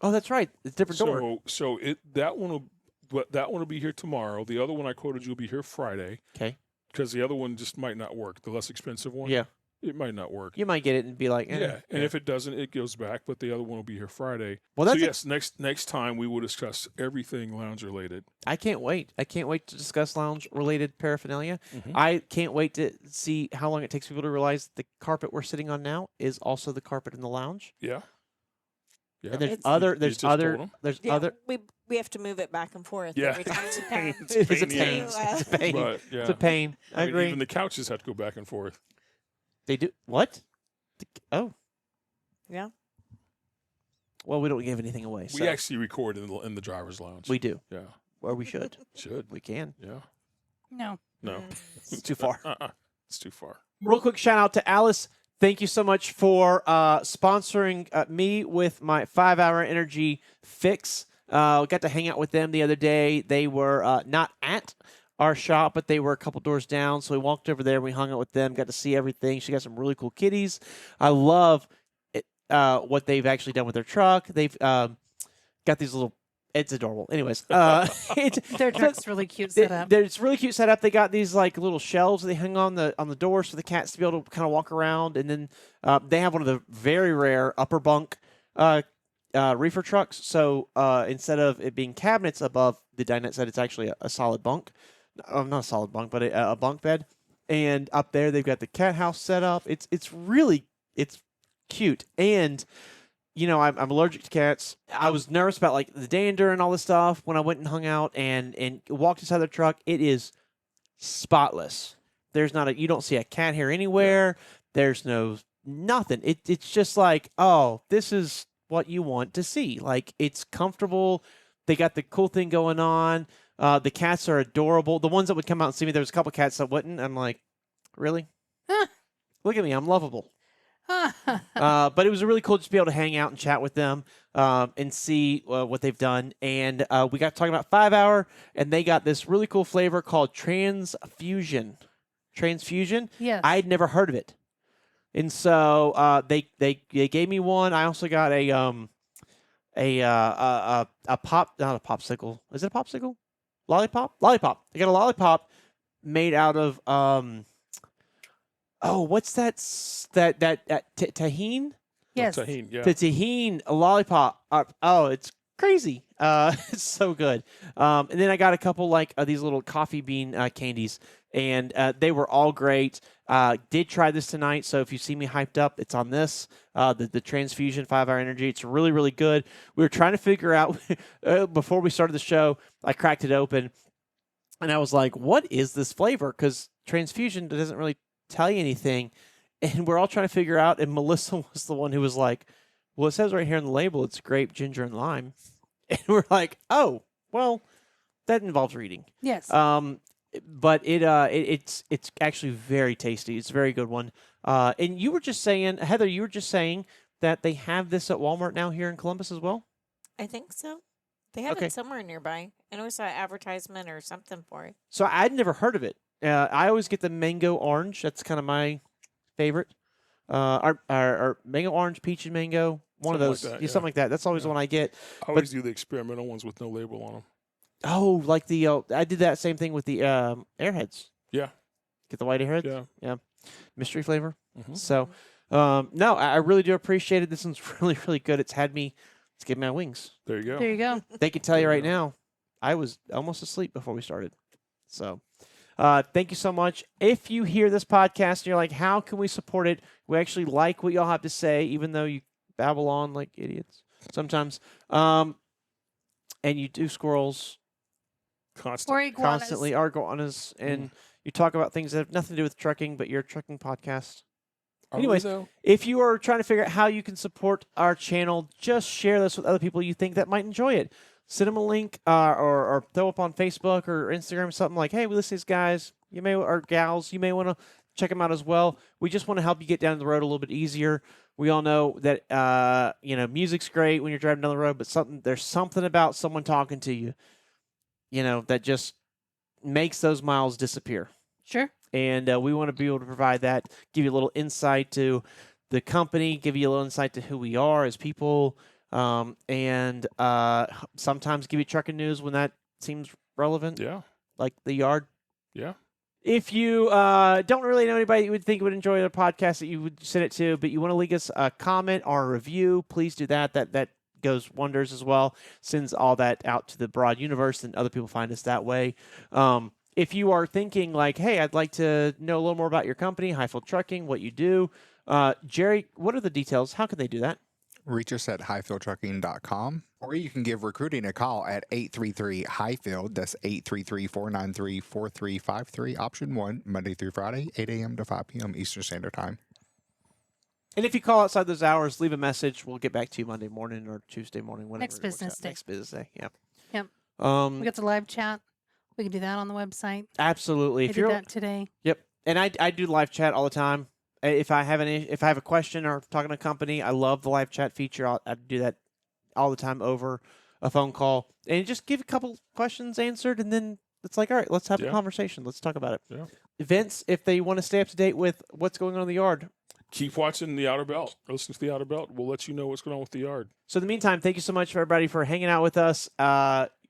Oh, that's right. It's a different door. So that one will be here tomorrow. The other one I quoted you will be here Friday. Okay. Because the other one just might not work. The less expensive one. Yeah, It might not work. you might get it and be like, eh. Yeah, and if it doesn't, it goes back. But the other one will be here Friday. Well, So that's yes, next time we will discuss everything lounge related. I can't wait. I can't wait to discuss lounge related paraphernalia. Mhm. I can't wait to see how long it takes people to realize the carpet we're sitting on now is also the carpet in the lounge. Yeah. Yeah. And there's It's- other You there's just told other 'em? there's Yeah, other we have to move it back and forth Yeah. every time it comes. it is a pain in the pain. ass. It's a pain. But yeah, It's a pain. I mean, agree. even the couches have to go back and forth. They do what? Oh, Yeah. well, we don't give anything away. So We actually record in the driver's lounge. we do, Yeah. or we should. Should. We can. Yeah. No. No. It's too far. It's too far. Real quick shout out to Alice. Thank you so much for sponsoring me with my 5-hour energy fix. Got to hang out with them the other day. They were not at our shop, but they were a couple doors down. So we walked over there. We hung out with them. Got to see everything. She got some really cool kitties. I love it, what they've actually done with their truck. They've got these little It's adorable. Anyways, it's Their truck's really cute setup. it's really cute setup. They got these like little shelves they hang on the doors for the cats to be able to kind of walk around, and then they have one of the very rare upper bunk reefer trucks. So instead of it being cabinets above the dinette set, it's actually a solid bunk. Not a solid bunk, but a bunk bed. And up there, they've got the cat house set up. It's cute. And you know, I'm allergic to cats. I was nervous about like the dander and all this stuff when I went and hung out and walked inside their truck. It is spotless. There's not you don't see a cat hair anywhere. There's nothing. It's just like, oh, this is what you want to see. Like, it's comfortable. They got the cool thing going on. The cats are adorable. The ones that would come out and see me, there was a couple cats that wouldn't. I'm like, really? Look at me. I'm lovable. But it was really cool just to be able to hang out and chat with them and see what they've done. And we got talking about 5 Hour, and they got this really cool flavor called Transfusion. Transfusion? Yes. I'd never heard of it. And so they gave me one. I also got a pop, not a popsicle. Is it a popsicle? Lollipop? Lollipop. I got a lollipop made out of what's that tahine? Yes. Tahine, yeah. The tahine lollipop. It's crazy. It's so good. And then I got a couple like these little coffee bean candies, and they were all great. Did try this tonight, so if you see me hyped up, it's on this. The Transfusion 5 Hour Energy. It's really, really good. We were trying to figure out before we started the show. I cracked it open, and I was like, "What is this flavor?" Because Transfusion doesn't really tell you anything, and we're all trying to figure out. And Melissa was the one who was like, "Well, it says right here on the label it's grape, ginger, and lime," and we're like, "Oh, well, that involves reading." Yes. But it's actually very tasty. It's a very good one. And you were just saying, Heather, you were just saying that they have this at Walmart now here in Columbus as well. I think so. They have Okay. it somewhere nearby. I know I saw an advertisement or something for it. So I'd never heard of it. I always get the mango orange. That's kind of my favorite. Our mango orange, peach and mango. One of Something like those, that, yeah, something like that. That's always the Yeah. one I get. I always do the experimental ones with no label on them. Oh, like the I did that same thing with the Airheads. Yeah. Get the white Airheads. Yeah. Mystery flavor. Mhm. So, no, I really do appreciate it. This one's really, really good. It's given me my wings. There you go. There you go. They can tell you There you right go. now, I was almost asleep before we started. So, thank you so much. If you hear this podcast and you're like, how can we support it? We actually like what y'all have to say, even though you babble on like idiots sometimes. And you do squirrels Constant. Or iguanas. constantly, iguanas, and you talk about things that have nothing to do with trucking, but you're a trucking podcast. Are we, Anyways, though? if you are trying to figure out how you can support our channel, just share this with other people you think that might enjoy it. Send them a link or throw up on Facebook or Instagram something like, hey, we listen to these guys, or gals, you may want to check them out as well. We just want to help you get down the road a little bit easier. We all know that music's great when you're driving down the road, but there's something about someone talking to you, that just makes those miles disappear. Sure. And we want to be able to provide that, give you a little insight to the company, give you a little insight to who we are as people, and sometimes give you trucking news when that seems relevant, Yeah. like the yard. Yeah. If you don't really know anybody you would think would enjoy the podcast that you would send it to, but you want to leave us a comment or a review, please do that. That goes wonders as well. Sends all that out to the broad universe, and other people find us that way. If you are thinking like, hey, I'd like to know a little more about your company, Hyfield Trucking, what you do, Jerry, what are the details? How can they do that? Reach us at hyfieldtrucking.com, or you can give recruiting a call at 833-HYFIELD. That's 833-493-4353, option 1, Monday through Friday, 8 a.m. to 5 p.m. Eastern Standard Time. And if you call outside those hours, leave a message. We'll get back to you Monday morning or Tuesday morning, whenever. Next it works business out. day. Next business day, yeah. Yep. Um, We got the live chat. We can do that on the website. absolutely. I If did you're that today. Yep, and I do live chat all the time. If I have a question or talking to a company, I love the live chat feature. I do that all the time over a phone call, and just give a couple questions answered, and then it's like, all right, let's have a Yeah. conversation. Let's talk about it. Yeah. Events, if they want to stay up to date with what's going on in the yard, keep watching the Outer Belt. Listen to the Outer Belt. We'll let you know what's going on with the yard. So in the meantime, thank you so much for everybody for hanging out with us.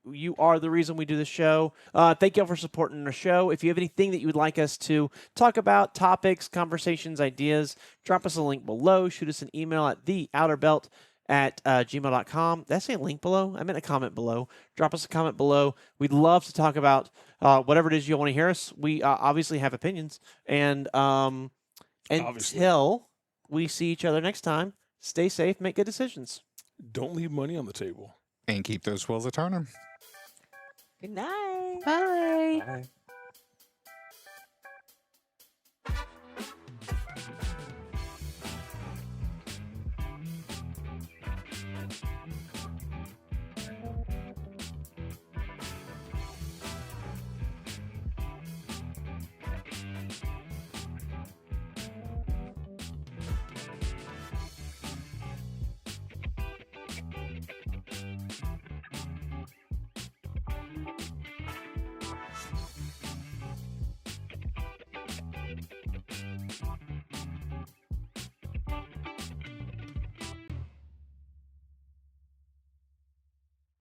You are the reason we do this show. Thank you all for supporting our show. If you have anything that you would like us to talk about, topics, conversations, ideas, drop us a link below. Shoot us an email at theouterbelt@gmail.com. Did I say a link below? I meant a comment below. Drop us a comment below. We'd love to talk about whatever it is you want to hear us. We obviously have opinions. And until we see each other next time, stay safe, make good decisions. Don't leave money on the table. And keep those wheels a turning. Good night. Bye. Bye.